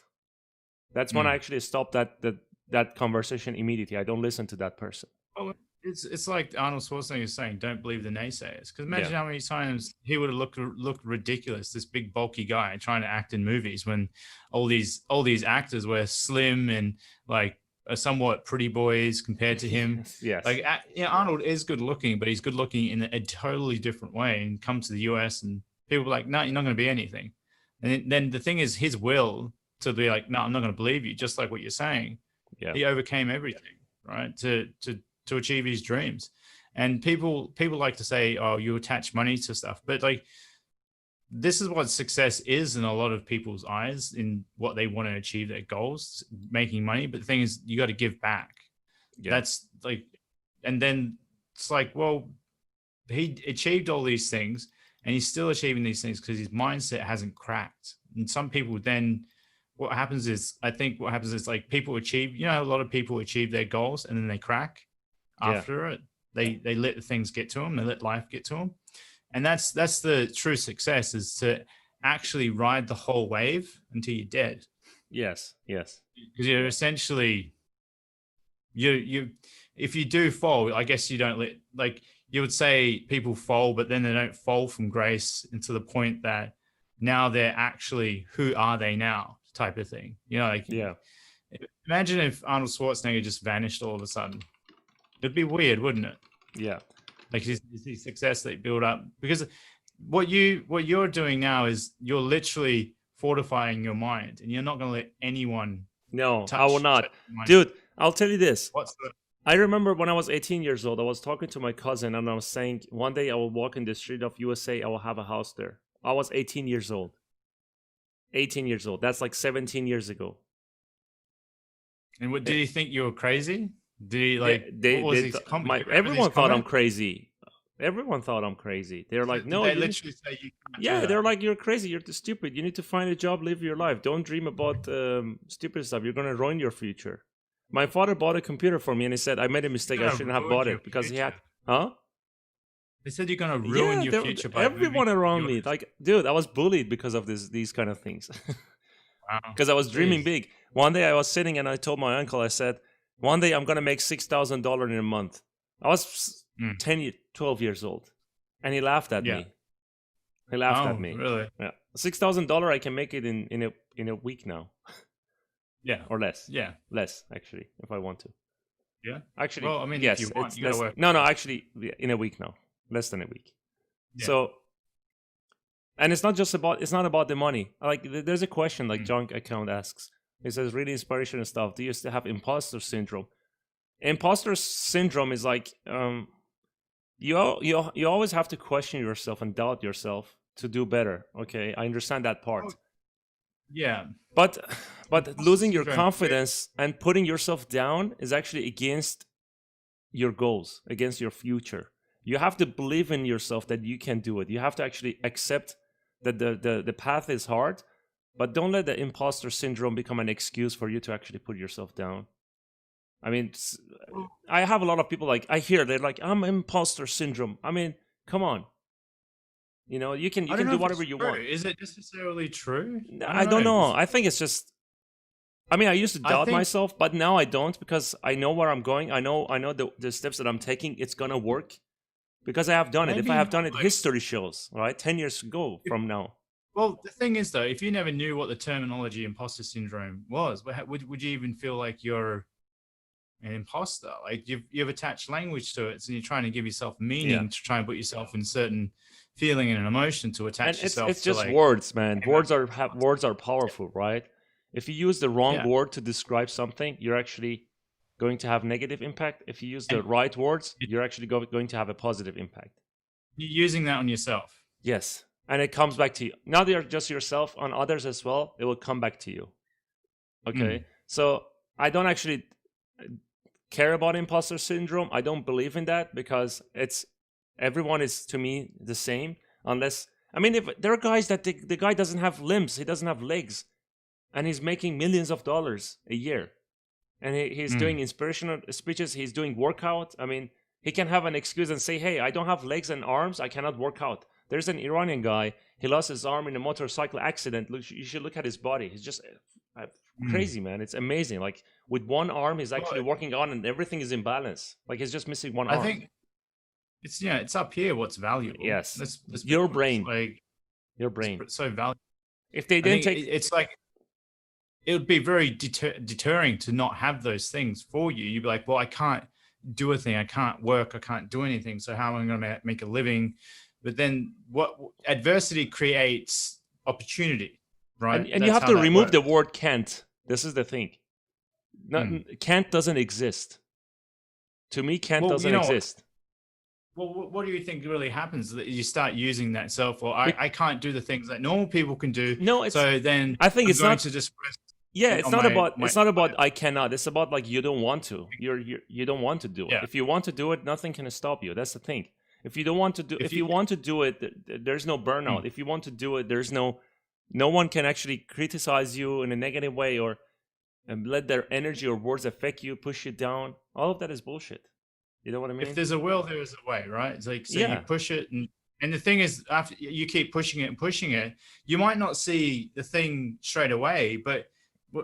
Speaker 1: That's when I actually stop that conversation immediately. I don't listen to that person.
Speaker 2: Well, it's like Arnold Schwarzenegger is saying, don't believe the naysayers. Because imagine how many times he would have looked ridiculous, this big bulky guy trying to act in movies when all these actors were slim and like somewhat pretty boys compared to him.
Speaker 1: Yes.
Speaker 2: Like Arnold is good looking, but he's good looking in a totally different way. And come to the US and people are like, no, you're not going to be anything. And then the thing is, his will to be like, no, I'm not going to believe you, just like what you're saying. Yeah. He overcame everything, right? To achieve his dreams. And people like to say, oh, you attach money to stuff, but like this is what success is in a lot of people's eyes in what they want to achieve their goals, making money. But the thing is, you got to give back. That's like, and then it's like, well, he achieved all these things and he's still achieving these things because his mindset hasn't cracked. And some people then, what happens is like people achieve, a lot of people achieve their goals and then they crack after it. They let the things get to them. They let life get to them. And that's the true success, is to actually ride the whole wave until you're dead.
Speaker 1: Yes.
Speaker 2: Because you're essentially, you if you do fall, I guess you don't you would say people fall, but then they don't fall from grace into the point that now they're actually, who are they now type of thing. You know, like
Speaker 1: Yeah.
Speaker 2: imagine if Arnold Schwarzenegger just vanished all of a sudden. It'd be weird, wouldn't it?
Speaker 1: Yeah.
Speaker 2: Like his success that he built up. Because what you're doing now is you're literally fortifying your mind, and you're not going to let anyone
Speaker 1: No,
Speaker 2: touch,
Speaker 1: I will not.
Speaker 2: touch your mind.
Speaker 1: Dude, I'll tell you this.
Speaker 2: What's the
Speaker 1: I remember when I was 18 years old, I was talking to my cousin and I was saying, one day I will walk in the street of USA, I will have a house there. I was 18 years old. 18 years old. That's like 17 years ago.
Speaker 2: And what did he think you were crazy? Did he like?
Speaker 1: They,
Speaker 2: what was
Speaker 1: they
Speaker 2: his
Speaker 1: th-
Speaker 2: comment?
Speaker 1: my,
Speaker 2: Do you remember
Speaker 1: everyone
Speaker 2: his
Speaker 1: thought I'm
Speaker 2: comment?
Speaker 1: crazy. Everyone thought I'm crazy. They're like,
Speaker 2: Did
Speaker 1: no,
Speaker 2: they
Speaker 1: you need-
Speaker 2: literally say you can't do
Speaker 1: yeah,
Speaker 2: that?
Speaker 1: they're like, you're crazy. You're too stupid. You need to find a job, live your life. Don't dream about stupid stuff. You're gonna ruin your future. My father bought a computer for me, and he said I made a mistake. I
Speaker 2: You're gonna
Speaker 1: shouldn't have
Speaker 2: ruin
Speaker 1: bought
Speaker 2: your
Speaker 1: it because he had,
Speaker 2: future.
Speaker 1: huh?
Speaker 2: They said you're gonna ruin
Speaker 1: Yeah,
Speaker 2: your future by
Speaker 1: everyone
Speaker 2: moving
Speaker 1: around
Speaker 2: your-
Speaker 1: me, like, dude, I was bullied because of these kind of things.
Speaker 2: Wow.
Speaker 1: Because I was dreaming
Speaker 2: Jeez.
Speaker 1: big. One day I was sitting and I told my uncle, I said, one day I'm gonna make $6,000 in a month. I was 12 years old, and he laughed at
Speaker 2: Yeah.
Speaker 1: me. He laughed
Speaker 2: Oh,
Speaker 1: at me.
Speaker 2: really?
Speaker 1: Yeah, $6,000 I can make it in a week now,
Speaker 2: Yeah.
Speaker 1: or less.
Speaker 2: Yeah.
Speaker 1: Less actually, if I want to.
Speaker 2: Yeah.
Speaker 1: Actually,
Speaker 2: Well, I mean,
Speaker 1: yes,
Speaker 2: if you want,
Speaker 1: it's
Speaker 2: you gotta
Speaker 1: less.
Speaker 2: work.
Speaker 1: No, actually, in a week now, less than a week.
Speaker 2: Yeah.
Speaker 1: So, and it's not about the money. Like, there's a question like Junk Account asks. It says, really inspirational stuff. Do you still have imposter syndrome? Imposter syndrome is like, you always have to question yourself and doubt yourself to do better. Okay, I understand that part.
Speaker 2: Yeah.
Speaker 1: But losing your
Speaker 2: syndrome.
Speaker 1: confidence and putting yourself down is actually against your goals, against your future. You have to believe in yourself that you can do it. You have to actually accept that the path is hard, but don't let the imposter syndrome become an excuse for you to actually put yourself down. I mean, I have a lot of people, like, I hear they're like, I'm imposter syndrome. I mean, come on. You know, you can
Speaker 2: I don't know
Speaker 1: do
Speaker 2: if
Speaker 1: whatever
Speaker 2: it's
Speaker 1: you
Speaker 2: true.
Speaker 1: want.
Speaker 2: Is it necessarily true?
Speaker 1: I don't know. I think it's just, I mean, I used to doubt myself, but now I don't, because I know where I'm going. I know the steps that I'm taking, it's gonna work because I have done it. If I have done it, history shows, right? 10 years ago from now.
Speaker 2: Well, the thing is, though, if you never knew what the terminology imposter syndrome was, would you even feel like you're an imposter? Like you've attached language to it, so you're trying to give yourself meaning to try and put yourself in certain feeling and an emotion to attach
Speaker 1: and
Speaker 2: yourself.
Speaker 1: It's
Speaker 2: to,
Speaker 1: just
Speaker 2: like,
Speaker 1: words, man. Words are powerful, right? If you use the wrong
Speaker 2: Yeah.
Speaker 1: word to describe something, you're actually going to have negative impact. If you use the right words, you're actually going to have a positive impact.
Speaker 2: You're using that on yourself.
Speaker 1: Yes, and it comes back to you. Not just yourself, on others as well. It will come back to you. Okay, so I don't actually care about imposter syndrome. I don't believe in that because everyone is, to me, the same. Unless, I mean, if there are guys that the guy doesn't have limbs, he doesn't have legs, and he's making millions of dollars a year, and he's doing inspirational speeches, he's doing workout. I mean, he can have an excuse and say, hey, I don't have legs and arms, I cannot work out. There's an Iranian guy, he lost his arm in a motorcycle accident. Look, you should look at his body. He's just crazy, man. It's amazing. Like, with one arm, he's actually working on, and everything is in balance. Like, he's just missing one arm.
Speaker 2: I think it's up here what's valuable.
Speaker 1: Yes.
Speaker 2: Let's
Speaker 1: Your
Speaker 2: honest.
Speaker 1: brain.
Speaker 2: Like,
Speaker 1: Your brain.
Speaker 2: it's so valuable.
Speaker 1: If they didn't take,
Speaker 2: it's like, it would be very deterring to not have those things for you. You'd be like, well, I can't do a thing. I can't work. I can't do anything. So how am I going to make a living? But then what adversity creates opportunity, right?
Speaker 1: And you have to remove the word can't. This is the thing. Can't doesn't exist. To me, can't doesn't exist.
Speaker 2: Well, what do you think really happens that you start using that self? Or I can't do the things that normal people can do.
Speaker 1: No,
Speaker 2: so then
Speaker 1: I think
Speaker 2: I'm
Speaker 1: it's
Speaker 2: going
Speaker 1: not
Speaker 2: to just rest.
Speaker 1: Yeah, it's not about I cannot. It's about, like, you don't want to. You don't want to do it.
Speaker 2: Yeah.
Speaker 1: If you want to do it, nothing can stop you. That's the thing. If you don't want to do, if you want to do it, there's no burnout. If you want to do it, there's no one can actually criticize you in a negative way or let their energy or words affect you, push you down. All of that is bullshit. You know what I mean?
Speaker 2: If there's a will, there is a way, right? It's like, so
Speaker 1: Yeah.
Speaker 2: you push it, and the thing is, after you keep pushing it and pushing it, you might not see the thing straight away. But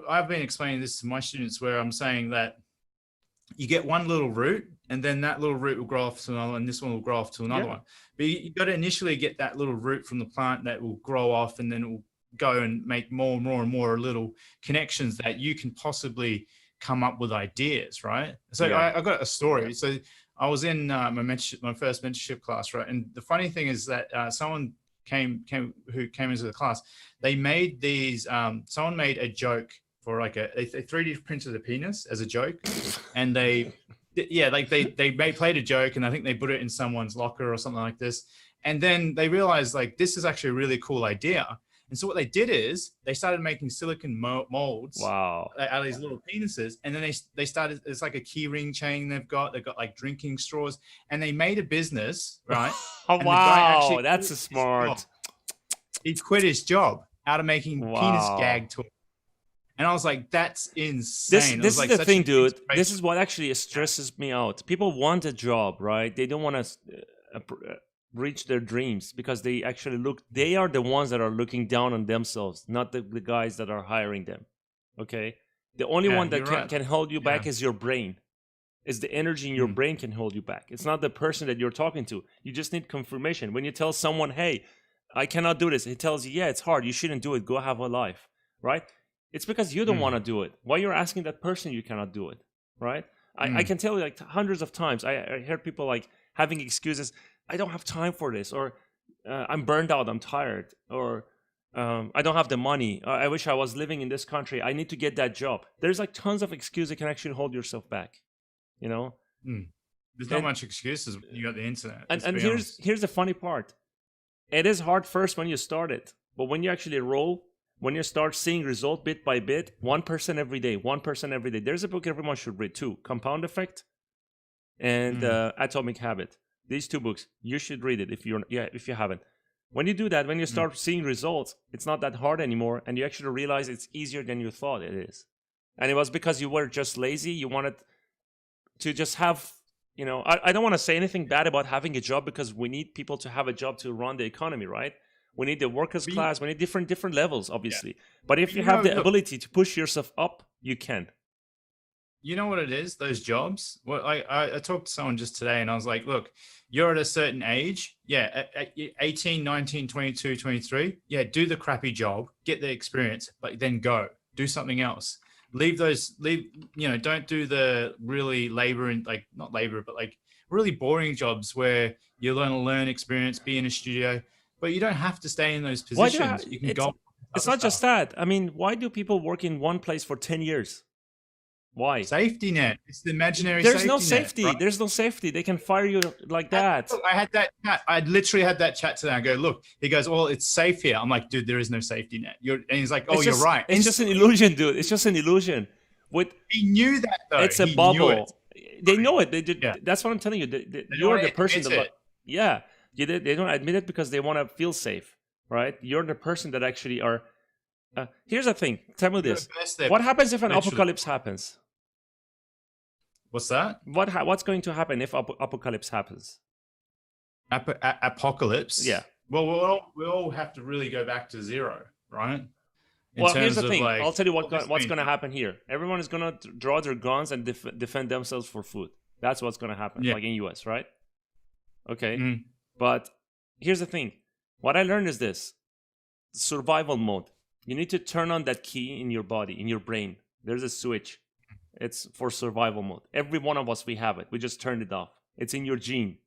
Speaker 2: I've been explaining this to my students, where I'm saying that you get one little root, and then that little root will grow off to another one, and this one will grow off to another
Speaker 1: Yeah,
Speaker 2: one. But you got to initially get that little root from the plant that will grow off, and then it will go and make more and more and more little connections that you can possibly come up with ideas, right? So
Speaker 1: yeah,
Speaker 2: I got a story. So I was in my first mentorship class, right? And the funny thing is that someone who came into the class. They made these. Someone made a joke for like they 3D printed a penis as a joke, and they played a joke, and I think they put it in someone's locker or something like this. And then they realized like this is actually a really cool idea. And so what they did is they started making silicon molds
Speaker 1: wow.
Speaker 2: out of these little penises, and then they started. It's like a key ring chain they've got. They've got like drinking straws, and they made a business, right?
Speaker 1: Oh,
Speaker 2: And the guy
Speaker 1: wow,
Speaker 2: actually
Speaker 1: that's
Speaker 2: quit
Speaker 1: a
Speaker 2: his job.
Speaker 1: smart.
Speaker 2: He quit his job out of making penis
Speaker 1: Wow.
Speaker 2: gag toys. And I was like, that's
Speaker 1: This
Speaker 2: insane. It was
Speaker 1: this is
Speaker 2: like
Speaker 1: the
Speaker 2: such
Speaker 1: thing,
Speaker 2: an
Speaker 1: dude. This
Speaker 2: inspiration.
Speaker 1: is what actually stresses me out. People want a job, right? They don't want to reach their dreams because they actually look. They are the ones that are looking down on themselves, not the guys that are hiring them. Okay, the only
Speaker 2: Yeah,
Speaker 1: one that
Speaker 2: you're right.
Speaker 1: can hold you
Speaker 2: Yeah.
Speaker 1: back is your brain. Is the energy in your
Speaker 2: Mm.
Speaker 1: brain can hold you back. It's not the person that you're talking to. You just need confirmation. When you tell someone, "Hey, I cannot do this," he tells you, "Yeah, it's hard. You shouldn't do it. Go have a life." Right? It's because you don't want
Speaker 2: Mm.
Speaker 1: to do it. Why you're asking that person you cannot do it? Right? I
Speaker 2: Mm.
Speaker 1: can tell you like hundreds of times. I heard people like having excuses. I don't have time for this, or I'm burned out. I'm tired, or I don't have the money. I wish I was living in this country. I need to get that job. There's like tons of excuses that can actually hold yourself back. You know,
Speaker 2: Mm. There's not
Speaker 1: and
Speaker 2: much excuses when you got the internet.
Speaker 1: and
Speaker 2: Let's
Speaker 1: and
Speaker 2: be
Speaker 1: here's
Speaker 2: honest.
Speaker 1: here's the funny part. It is hard first when you start it, but when you actually roll, when you start seeing result bit by bit, 1% every day, 1% every day. There's a book everyone should read too, Compound Effect and
Speaker 2: Mm.
Speaker 1: Atomic Habit. These two books you should read it if you haven't. When you do that, when you
Speaker 2: Mm.
Speaker 1: start seeing results, it's not that hard anymore, and you actually realize it's easier than you thought it is. And it was because you were just lazy. You wanted to just have, I don't want to say anything bad about having a job because we need people to have a job to run the economy, right? We need the workers
Speaker 2: But you,
Speaker 1: class. We need different levels,
Speaker 2: yeah.
Speaker 1: obviously. But if
Speaker 2: But
Speaker 1: you have the
Speaker 2: look,
Speaker 1: ability to push yourself up, you can.
Speaker 2: you know what it is, those jobs. Well, I talked to someone just today, and I was like, look, you're at a certain age, yeah, at 18, 19, 22, 23, yeah, do the crappy job, get the experience, but then go do something else. Leave, don't do the really labor and like not labor but like really boring jobs where you're going to learn experience, be in a studio, but you don't have to stay in those
Speaker 1: Why do
Speaker 2: positions. You can
Speaker 1: it's
Speaker 2: go
Speaker 1: it's
Speaker 2: other
Speaker 1: not just
Speaker 2: stuff.
Speaker 1: that. I mean, why do people work in one place for 10 years? Why?
Speaker 2: Safety net, it's the imaginary
Speaker 1: There's no
Speaker 2: safety net,
Speaker 1: safety.
Speaker 2: right?
Speaker 1: There's no safety. They can fire you like that.
Speaker 2: Look, I had that chat. I literally had that chat today. I go, look, he goes, well, it's safe here. I'm like, dude, there is no safety net. And he's like, oh,
Speaker 1: It's
Speaker 2: you're
Speaker 1: just
Speaker 2: right.
Speaker 1: it's just an illusion, dude. It's just an illusion. With
Speaker 2: He knew that though.
Speaker 1: It's a
Speaker 2: He knew it.
Speaker 1: bubble. They know it.
Speaker 2: Yeah.
Speaker 1: That's what I'm telling you.
Speaker 2: They don't
Speaker 1: You're
Speaker 2: want
Speaker 1: the
Speaker 2: to
Speaker 1: person
Speaker 2: admit
Speaker 1: that,
Speaker 2: it.
Speaker 1: yeah, they don't admit it because they want to feel safe, right? You're the person that actually are. Here's the thing. Tell me
Speaker 2: You got
Speaker 1: this:
Speaker 2: to burst their
Speaker 1: what happens if an
Speaker 2: literally.
Speaker 1: apocalypse happens?
Speaker 2: What's that?
Speaker 1: What's going to happen if apocalypse happens?
Speaker 2: Apocalypse.
Speaker 1: Yeah.
Speaker 2: Well, we all have to really go back to zero, right? In
Speaker 1: Well, here's the
Speaker 2: terms of
Speaker 1: thing. I'll
Speaker 2: like,
Speaker 1: tell you
Speaker 2: what this
Speaker 1: what's
Speaker 2: means.
Speaker 1: going to happen here. Everyone is going to draw their guns and defend themselves for food. That's what's going to happen,
Speaker 2: Yeah.
Speaker 1: like in US, right? Okay.
Speaker 2: Mm.
Speaker 1: But here's the thing. What I learned is this: survival mode. You need to turn on that key in your body, in your brain. There's a switch. It's for survival mode. Every one of us, we have it. We just turned it off. It's in your gene,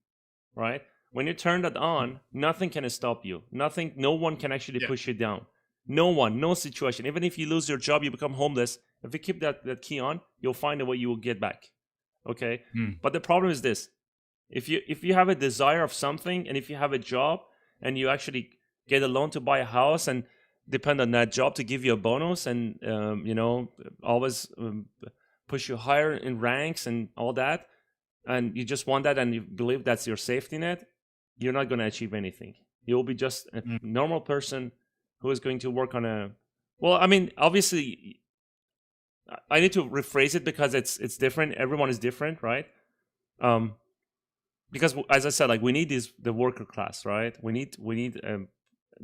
Speaker 1: right? When you turn that on, nothing can stop you. Nothing, no one can actually
Speaker 2: Yeah.
Speaker 1: push you down. No one, no situation. Even if you lose your job, you become homeless. If you keep that key on, you'll find a way you will get back. Okay?
Speaker 2: Mm.
Speaker 1: But the problem is this. If you have a desire of something, and if you have a job and you actually get a loan to buy a house and depend on that job to give you a bonus and always push you higher in ranks and all that, and you just want that and you believe that's your safety net, you're not going to achieve anything. You'll be just a
Speaker 2: Mm.
Speaker 1: normal person who is going to work on a, well, I mean, obviously I need to rephrase it because it's different. Everyone is different, right? Because as I said, like we need the worker class, right? We need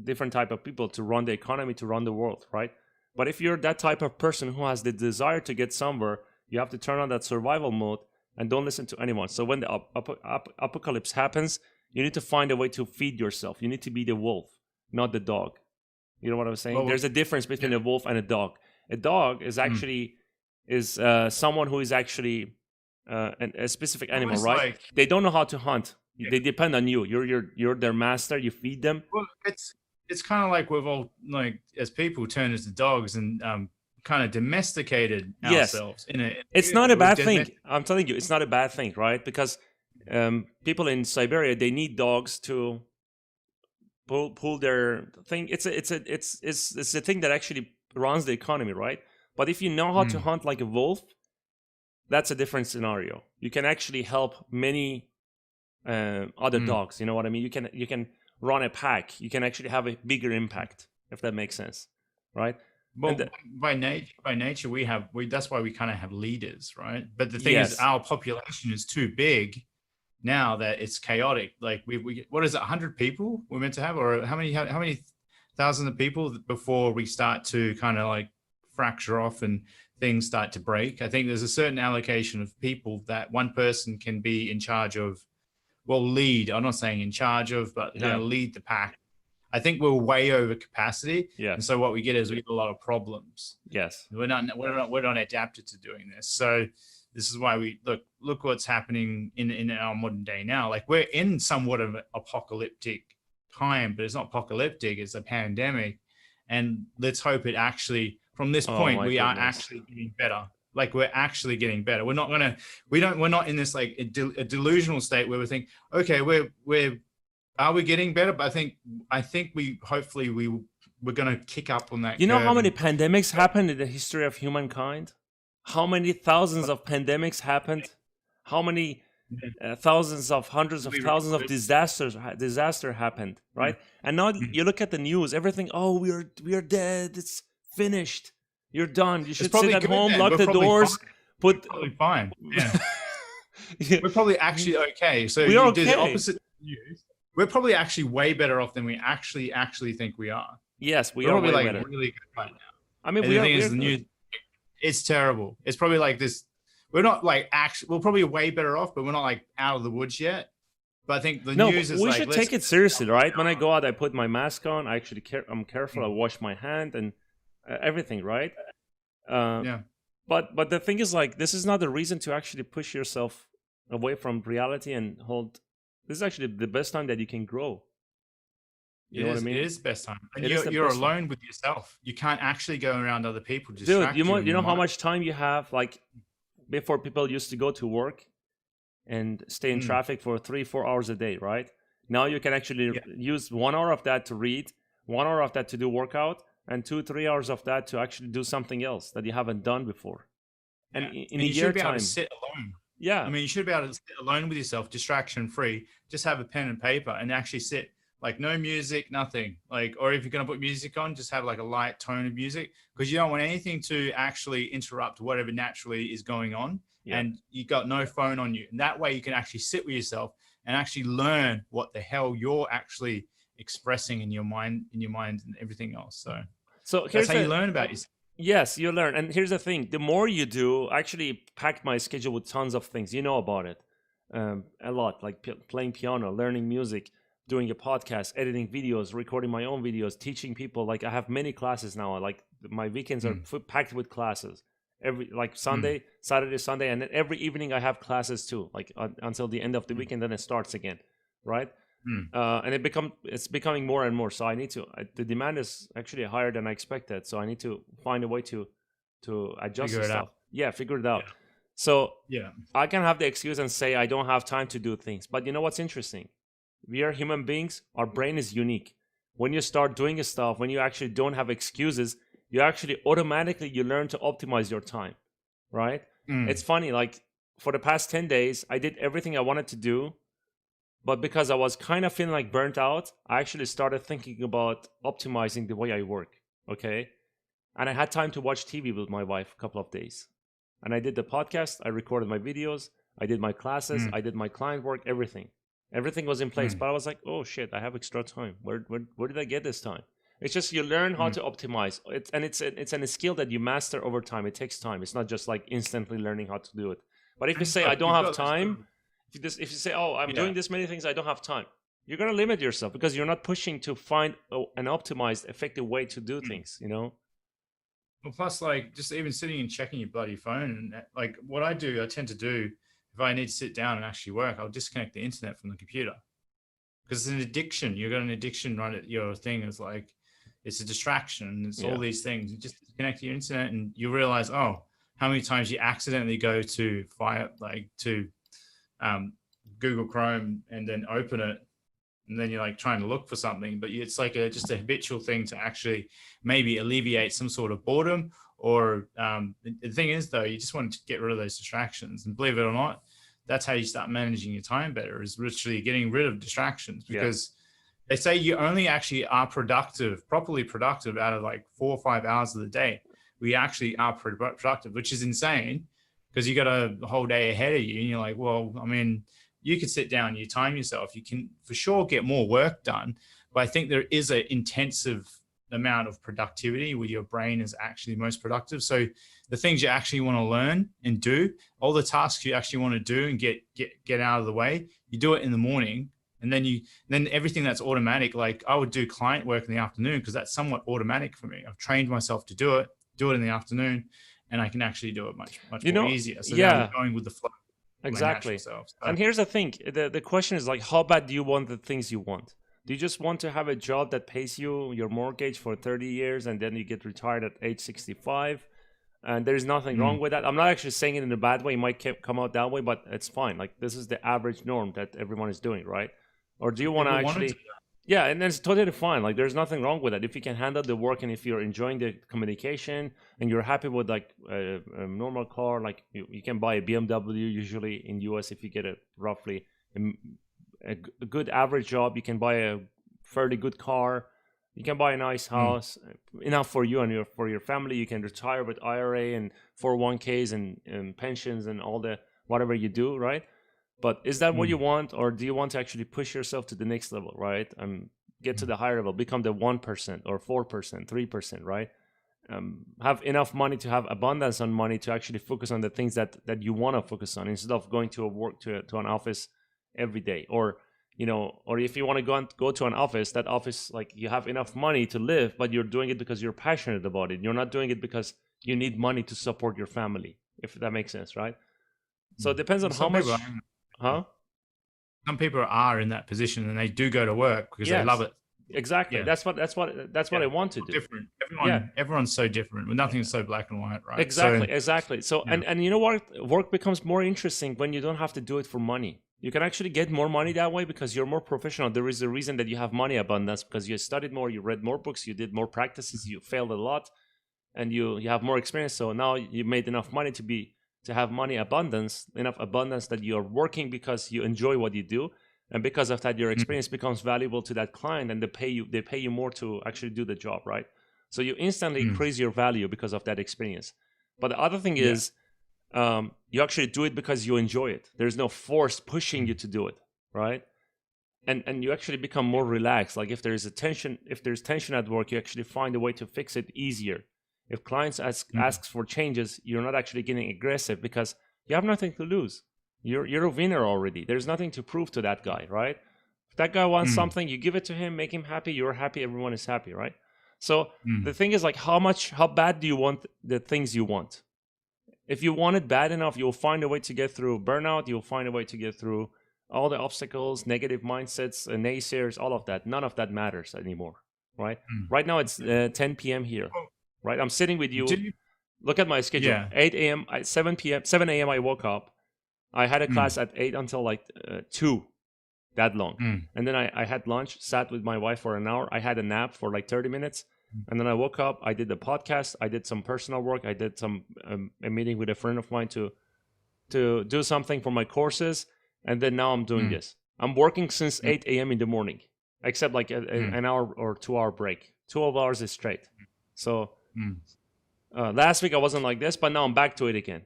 Speaker 1: different type of people to run the economy, to run the world, right? But if you're that type of person who has the desire to get somewhere, you have to turn on that survival mode and don't listen to anyone. So when the apocalypse happens, you need to find a way to feed yourself. You need to be the wolf, not the dog. You know what I'm saying?
Speaker 2: Well,
Speaker 1: There's a difference between a wolf and a dog. A dog is actually someone who is actually a specific animal,
Speaker 2: almost
Speaker 1: right?
Speaker 2: like,
Speaker 1: They don't know how to hunt.
Speaker 2: Yeah.
Speaker 1: They depend on you. You're their master. You feed them.
Speaker 2: well, it's kind of like we've all, like, as people turned into dogs and kind of domesticated
Speaker 1: Yes.
Speaker 2: ourselves.
Speaker 1: It's not a bad thing. I'm telling you, it's not a bad thing, right? Because people in Siberia, they need dogs to pull their thing. It's a thing that actually runs the economy, right? But if you know how to hunt like a wolf, that's a different scenario. You can actually help many other dogs. You know what I mean? You can run a pack. You can actually have a bigger impact, if that makes sense, right?
Speaker 2: Well, by nature, that's why we kind of have leaders, right? But the thing is,
Speaker 1: Yes.
Speaker 2: our population is too big now that it's chaotic. Like we what is it, 100 people we're meant to have, or how many thousands of people before we start to kind of like fracture off and things start to break? I think there's a certain allocation of people that one person can be in charge of. Well, lead. I'm not saying in charge of, but kind of lead the pack. I think we're way over capacity, and so what we get is we get a lot of problems.
Speaker 1: Yes,
Speaker 2: we're not adapted to doing this. So this is why we look what's happening in our modern day now. Like, we're in somewhat of an apocalyptic time, but it's not apocalyptic. It's a pandemic, and let's hope it actually, from this point, we are actually getting better. Like, we're actually getting better. We're not in this like a delusional state where we think, okay, are we getting better? But I think we're going to kick up on that.
Speaker 1: You know how many pandemics happened in the history of humankind? How many thousands of pandemics happened? How many thousands of hundreds of thousands of disaster happened, right? And now you look at the news, everything. Oh, we are dead. It's finished. You're done. You should sit at home, lock the doors.
Speaker 2: Probably fine. Yeah. We're probably actually okay. So
Speaker 1: we are okay.
Speaker 2: Do the opposite news. We're probably actually way better off than we actually think we are.
Speaker 1: Yes, we're
Speaker 2: probably
Speaker 1: way
Speaker 2: like
Speaker 1: better.
Speaker 2: Really good right now.
Speaker 1: I mean,
Speaker 2: the news. It's terrible. It's probably like this. We're not like we're probably way better off, but we're not like out of the woods yet. But I think the news is
Speaker 1: we
Speaker 2: like,
Speaker 1: should take it seriously, right? When I go out, I put my mask on. I'm careful. I wash my hand and everything, right? But the thing is, like, this is not the reason to actually push yourself away from reality and hold. This is actually the best time that you can grow. You know what I mean?
Speaker 2: It is the best time. And you're alone with yourself. You can't actually go around other people.
Speaker 1: Dude, you know how much time you have? Like, before, people used to go to work and stay in traffic for 3-4 hours a day, right? Now you can actually use 1 hour of that to read, 1 hour of that to do workout, and 2-3 hours of that to actually do something else that you haven't done before. And in a year time, you should be able to
Speaker 2: sit alone.
Speaker 1: Yeah.
Speaker 2: I mean, you should be able to sit alone with yourself, distraction free. Just have a pen and paper and actually sit. Like, no music, nothing. Like, or if you're going to put music on, just have like a light tone of music, because you don't want anything to actually interrupt whatever naturally is going on. And you got no phone on you. And that way you can actually sit with yourself and actually learn what the hell you're actually expressing in your mind and everything else. So that's how you learn about yourself.
Speaker 1: Yes, you learn. And here's the thing. The more you do, I actually packed my schedule with tons of things. You know about it. A lot, like playing piano, learning music, doing a podcast, editing videos, recording my own videos, teaching people. Like, I have many classes now. Like, my weekends are packed with classes. Saturday, Sunday, and then every evening I have classes too. Like, until the end of the weekend, then it starts again, right? And it's becoming more and more. So I need to. The demand is actually higher than I expected. So I need to find a way to adjust
Speaker 2: figure it
Speaker 1: stuff.
Speaker 2: out.
Speaker 1: Yeah, figure it out. So I can have the excuse and say I don't have time to do things. But you know what's interesting? We are human beings. Our brain is unique. When you start doing stuff, when you actually don't have excuses, you actually automatically learn to optimize your time, right? It's funny. Like, for the past 10 days, I did everything I wanted to do. But because I was kind of feeling like burnt out, I actually started thinking about optimizing the way I work, okay? And I had time to watch TV with my wife a couple of days. And I did the podcast, I recorded my videos, I did my classes, I did my client work, everything. Everything was in place, but I was like, oh shit, I have extra time. Where did I get this time? It's just you learn how to optimize. It's a skill that you master over time. It takes time. It's not just like instantly learning how to do it. But if you
Speaker 2: And
Speaker 1: say I
Speaker 2: look,
Speaker 1: don't
Speaker 2: you've
Speaker 1: have
Speaker 2: got this sort
Speaker 1: time,
Speaker 2: of,
Speaker 1: if you say, oh, I'm
Speaker 2: yeah.
Speaker 1: doing this many things, I don't have time, you're gonna limit yourself because you're not pushing to find an optimized, effective way to do
Speaker 2: Mm.
Speaker 1: things. You know?
Speaker 2: Well, plus, like, just even sitting and checking your bloody phone, and like what I do, I tend to do if I need to sit down and actually work, I'll disconnect the internet from the computer because it's an addiction. You've got an addiction right at your thing. Is like it's a distraction. It's all
Speaker 1: Yeah.
Speaker 2: these things. You just disconnect your internet, and you realize, oh, how many times you accidentally go to fire like to um, Google Chrome and then open it, and then you're like trying to look for something, but it's like just a habitual thing to actually maybe alleviate some sort of boredom. Or the thing is, though, you just want to get rid of those distractions, and believe it or not, that's how you start managing your time better, is literally getting rid of distractions.
Speaker 1: Yeah.
Speaker 2: Because they say you only actually are properly productive out of like 4 or 5 hours of the day. We actually are productive, which is insane because you got a whole day ahead of you, and you're like, well, I mean, you could sit down, you time yourself, you can for sure get more work done. But I think there is an intensive amount of productivity where your brain is actually most productive. So the things you actually want to learn and do, all the tasks you actually want to do and get out of the way, you do it in the morning. And then everything that's automatic, like I would do client work in the afternoon because that's somewhat automatic for me. I've trained myself to do it in the afternoon, and I can actually do it much
Speaker 1: You
Speaker 2: more
Speaker 1: know?
Speaker 2: easier. So then I'm
Speaker 1: Yeah.
Speaker 2: going with the flow, my natural
Speaker 1: Exactly.
Speaker 2: self. So,
Speaker 1: And here's the thing: the question is like, how bad do you want the things you want? Do you just want to have a job that pays you your mortgage for 30 years and then you get retired at age 65? And there's nothing wrong with that. I'm not actually saying it in a bad way. It might come out that way, but it's fine. Like, this is the average norm that everyone is doing, right? Or do you want to
Speaker 2: people wanted
Speaker 1: actually,
Speaker 2: to.
Speaker 1: yeah, and it's totally fine. Like, there's nothing wrong with that. If you can handle the work and if you're enjoying the communication and you're happy with like a normal car, like you can buy a BMW usually in US if you get a roughly a good average job. You can buy a fairly good car. You can buy a nice house, enough for you and for your family. You can retire with IRA and 401ks and pensions and all the whatever you do, right? But is that what you want, or do you want to actually push yourself to the next level, right? Get to the higher level, become the 1% or 4%, 3%, right? Have enough money to have abundance on money to actually focus on the things that you want to focus on instead of going to a work to an office every day, or or if you want to go to an office, that office, like, you have enough money to live, but you're doing it because you're passionate about it. You're not doing it because you need money to support your family, if that makes sense, right? So it depends on how
Speaker 2: Some people,
Speaker 1: much, huh?
Speaker 2: some people are in that position and they do go to work because they love
Speaker 1: Yes,
Speaker 2: it.
Speaker 1: exactly.
Speaker 2: Yeah,
Speaker 1: That's what I want to do.
Speaker 2: different.
Speaker 1: Yeah,
Speaker 2: Everyone's so different. Nothing's so black and white, right? So
Speaker 1: exactly. So,
Speaker 2: yeah.
Speaker 1: and you know what? Work becomes more interesting when you don't have to do it for money. You can actually get more money that way because you're more professional. There is a reason that you have money abundance, because you studied more, you read more books, you did more practices, you failed a lot, and you have more experience. So now you made enough money to have money abundance, enough abundance that you're working because you enjoy what you do, and because of that, your
Speaker 2: Mm,
Speaker 1: experience becomes valuable to that client, and they pay you more to actually do the job, right? So you instantly
Speaker 2: mm,
Speaker 1: increase your value because of that experience. But the other thing
Speaker 2: yeah.
Speaker 1: is, you actually do it because you enjoy it. There's no force pushing you to do it, right? And you actually become more relaxed. Like, if there's tension at work, you actually find a way to fix it easier. If clients asks for changes, you're not actually getting aggressive because you have nothing to lose. You're a winner already. There's nothing to prove to that guy, right? If that guy wants
Speaker 2: Mm,
Speaker 1: something, you give it to him, make him happy, you're happy, everyone is happy, right? So the
Speaker 2: mm,
Speaker 1: thing is, like, how bad do you want the things you want? If you want it bad enough, you'll find a way to get through burnout. You'll find a way to get through all the obstacles, negative mindsets, naysayers, all of that. None of that matters anymore, right?
Speaker 2: mm.
Speaker 1: Right now it's 10 p.m. here,
Speaker 2: Well,
Speaker 1: right? I'm sitting with
Speaker 2: do
Speaker 1: you.
Speaker 2: you,
Speaker 1: Look at my schedule.
Speaker 2: yeah.
Speaker 1: 8 a.m., 7 p.m., 7 a.m. I woke up. I had a
Speaker 2: Mm,
Speaker 1: class at 8 until like 2, that long.
Speaker 2: mm,
Speaker 1: And then I had lunch, sat with my wife for an hour. I had a nap for like 30 minutes. And then I woke up. I did the podcast. I did some personal work. I did some a meeting with a friend of mine to do something for my courses. And then now I'm doing
Speaker 2: mm,
Speaker 1: this. I'm working since
Speaker 2: mm,
Speaker 1: 8 a.m. in the morning, except like
Speaker 2: mm,
Speaker 1: an hour or 2 hour break. 12 hours is straight. So
Speaker 2: mm.
Speaker 1: last week I wasn't like this, but now I'm back to it again.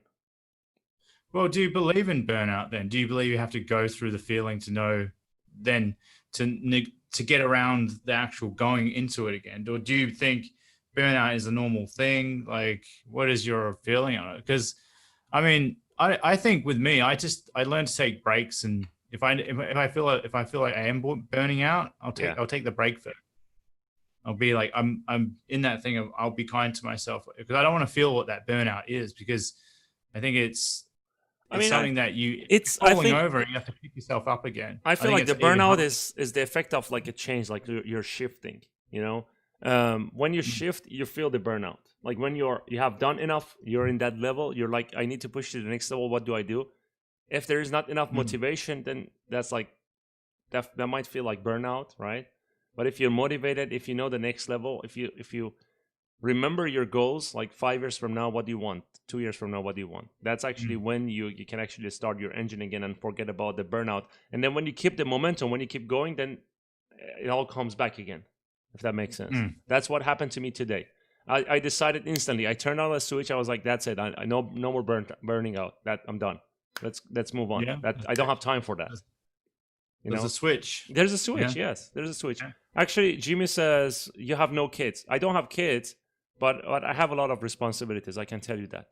Speaker 2: Well, do you believe in burnout then? Do you believe you have to go through the feeling to know then to get around the actual going into it again? Or do you think burnout is a normal thing? Like, what is your feeling on it? Because I mean, I think with me, I learned to take breaks, and if I feel like I am burning out,
Speaker 1: Yeah.
Speaker 2: I'll take the break first. I'll be like, I'm in that thing of I'll be kind to myself because I don't want to feel what that burnout is, because I think
Speaker 1: I
Speaker 2: it's
Speaker 1: mean,
Speaker 2: something that you're
Speaker 1: I
Speaker 2: falling
Speaker 1: think
Speaker 2: over and you have to pick yourself up again.
Speaker 1: I
Speaker 2: I
Speaker 1: feel
Speaker 2: think
Speaker 1: like
Speaker 2: it's
Speaker 1: the
Speaker 2: even
Speaker 1: burnout
Speaker 2: harder.
Speaker 1: is the effect of like a change, like you're shifting. You know, when you shift, you feel the burnout. Like when you have done enough, you're in that level. You're like, I need to push to the next level. What do I do? If there is not enough
Speaker 2: Mm,
Speaker 1: motivation, then that's like that might feel like burnout, right? But if you're motivated, if you know the next level, if you remember your goals, like 5 years from now, what do you want? 2 years from now, what do you want? That's actually
Speaker 2: mm,
Speaker 1: when you can actually start your engine again and forget about the burnout. And then when you keep the momentum, when you keep going, then it all comes back again, if that makes sense.
Speaker 2: mm.
Speaker 1: That's what happened to me today. I decided instantly. I turned on a switch. I was like, that's it. I know no more burning out. That I'm done. Let's move on.
Speaker 2: Yeah.
Speaker 1: That I don't have time for that.
Speaker 2: There's,
Speaker 1: You
Speaker 2: there's a
Speaker 1: know,
Speaker 2: switch.
Speaker 1: there's a switch.
Speaker 2: Yeah.
Speaker 1: Yes, there's a switch.
Speaker 2: Yeah.
Speaker 1: Actually, Jimmy says you have no kids. I don't have kids, but I have a lot of responsibilities. I can tell you that.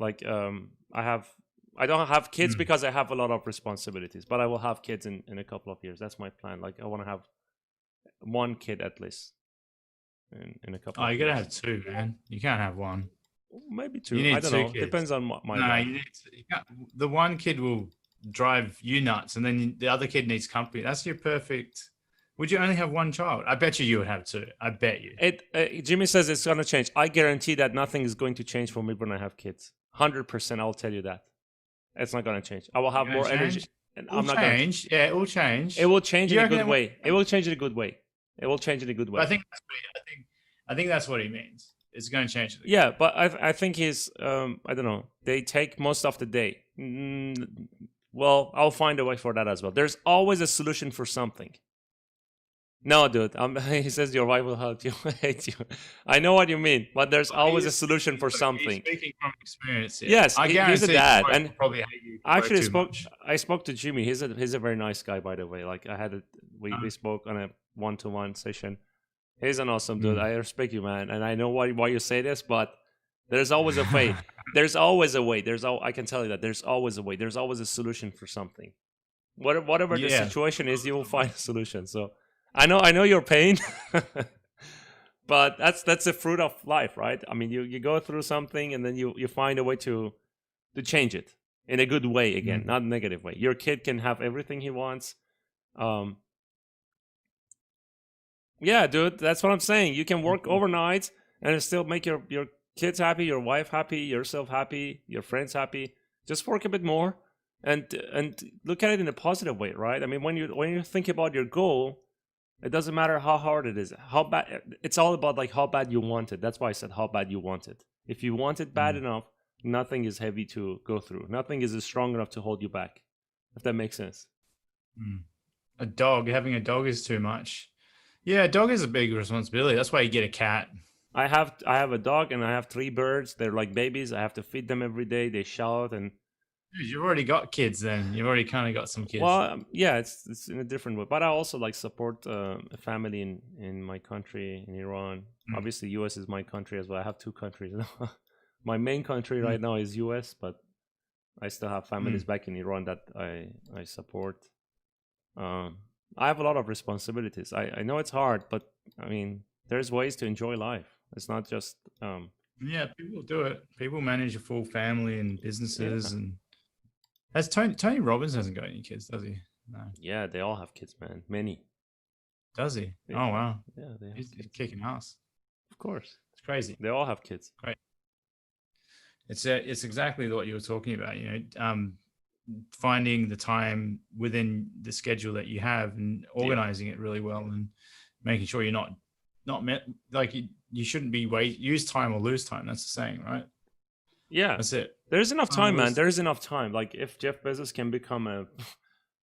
Speaker 1: Like I don't have kids
Speaker 2: Mm.
Speaker 1: because I have a lot of responsibilities, but I will have kids in a couple of years. That's my plan. Like I want to have one kid at least in a couple
Speaker 2: Oh,
Speaker 1: of
Speaker 2: you gotta
Speaker 1: years.
Speaker 2: have two, man. You can't have one.
Speaker 1: Maybe
Speaker 2: You
Speaker 1: two. I
Speaker 2: need
Speaker 1: don't
Speaker 2: two
Speaker 1: know.
Speaker 2: kids.
Speaker 1: Depends on my
Speaker 2: No,
Speaker 1: wife.
Speaker 2: you need you can't, the one kid will drive you nuts, and then the other kid needs company. That's your perfect. Would you only have one child? I bet you would have two. I bet you.
Speaker 1: Jimmy says it's gonna change. I guarantee that nothing is going to change for me when I have kids. 100%. I'll tell you that. It's not gonna change. I will have
Speaker 2: You're gonna
Speaker 1: more energy,
Speaker 2: change.
Speaker 1: and
Speaker 2: It'll
Speaker 1: I'm not gonna.
Speaker 2: change. Yeah, it will
Speaker 1: It
Speaker 2: change.
Speaker 1: will change in
Speaker 2: You
Speaker 1: a
Speaker 2: reckon
Speaker 1: good
Speaker 2: it will
Speaker 1: way. It
Speaker 2: change?
Speaker 1: will change in a good way. It will change in a good
Speaker 2: But
Speaker 1: way.
Speaker 2: I think that's what he means. It's going to change for the
Speaker 1: Yeah,
Speaker 2: good.
Speaker 1: but I think he's I don't know. They take most of the day. Well, I'll find a way for that as well. There's always a solution for something. No, dude. He says your wife will help you. Hate you. I know what you mean, but there's always a solution for
Speaker 2: He's
Speaker 1: something.
Speaker 2: speaking from experience here.
Speaker 1: Yes,
Speaker 2: I
Speaker 1: he's a
Speaker 2: guarantee
Speaker 1: dad,
Speaker 2: your wife
Speaker 1: and
Speaker 2: will probably hate you
Speaker 1: I
Speaker 2: if you work
Speaker 1: actually
Speaker 2: too
Speaker 1: spoke.
Speaker 2: much.
Speaker 1: I spoke to Jimmy. He's a very nice guy, by the way. Like I had we
Speaker 2: Uh,
Speaker 1: spoke on a 1-to-1 session. He's an awesome dude.
Speaker 2: mm.
Speaker 1: I respect you, man, and I know why you say this, but there's always a way. There's always a way. I can tell you that there's always a way. There's always a solution for something. Whatever the
Speaker 2: Yeah.
Speaker 1: situation is, you will find a solution. So I know your pain, but that's a fruit of life, right? I mean, you go through something and then you find a way to change it in a good way again,
Speaker 2: Mm.
Speaker 1: not a negative way. Your kid can have everything he wants. Um, yeah, dude, that's what I'm saying. You can work overnight and still make your kids happy, your wife happy, yourself happy, your friends happy. Just work a bit more and look at it in a positive way, right? I mean, when you think about your goal, it doesn't matter how hard it is, how bad. It's all about like how bad you want it. That's why I said how bad you want it. If you want it bad
Speaker 2: Mm.
Speaker 1: enough, nothing is heavy to go through. Nothing is strong enough to hold you back. If that makes sense.
Speaker 2: Mm. Having a dog is too much. Yeah, a dog is a big responsibility. That's why you get a cat.
Speaker 1: I have a dog and I have 3 birds. They're like babies. I have to feed them every day. They shout and
Speaker 2: Dude, you've already got kids then. You've already kind of got some
Speaker 1: well,
Speaker 2: kids.
Speaker 1: yeah, it's in a different way. But I also like support a family in my country in Iran.
Speaker 2: Mm.
Speaker 1: Obviously, U.S. is my country as well. I have 2 countries. My main country
Speaker 2: Mm.
Speaker 1: right now is U.S., but I still have families
Speaker 2: Mm.
Speaker 1: back in Iran that I support. Um, I have a lot of responsibilities. I know it's hard, but I mean, there's ways to enjoy life. It's not just
Speaker 2: Yeah, people do it. People manage a full family and
Speaker 1: yeah,
Speaker 2: businesses, and has Tony Robbins hasn't got any kids, does he? No,
Speaker 1: yeah. They all have kids, man. Many.
Speaker 2: does he?
Speaker 1: Yeah,
Speaker 2: Oh wow,
Speaker 1: yeah. They have
Speaker 2: he's
Speaker 1: kids.
Speaker 2: kicking ass.
Speaker 1: Of course,
Speaker 2: It's crazy.
Speaker 1: they all have kids.
Speaker 2: Great. It's exactly what you were talking about. Finding the time within the schedule that you have and
Speaker 1: Yeah.
Speaker 2: organizing it really well, and making sure you're not met like you shouldn't be use time or lose time. That's the saying, right?
Speaker 1: Yeah,
Speaker 2: That's it.
Speaker 1: there's enough
Speaker 2: Time or
Speaker 1: time, man.
Speaker 2: lose.
Speaker 1: There's enough time. Like if Jeff Bezos can become a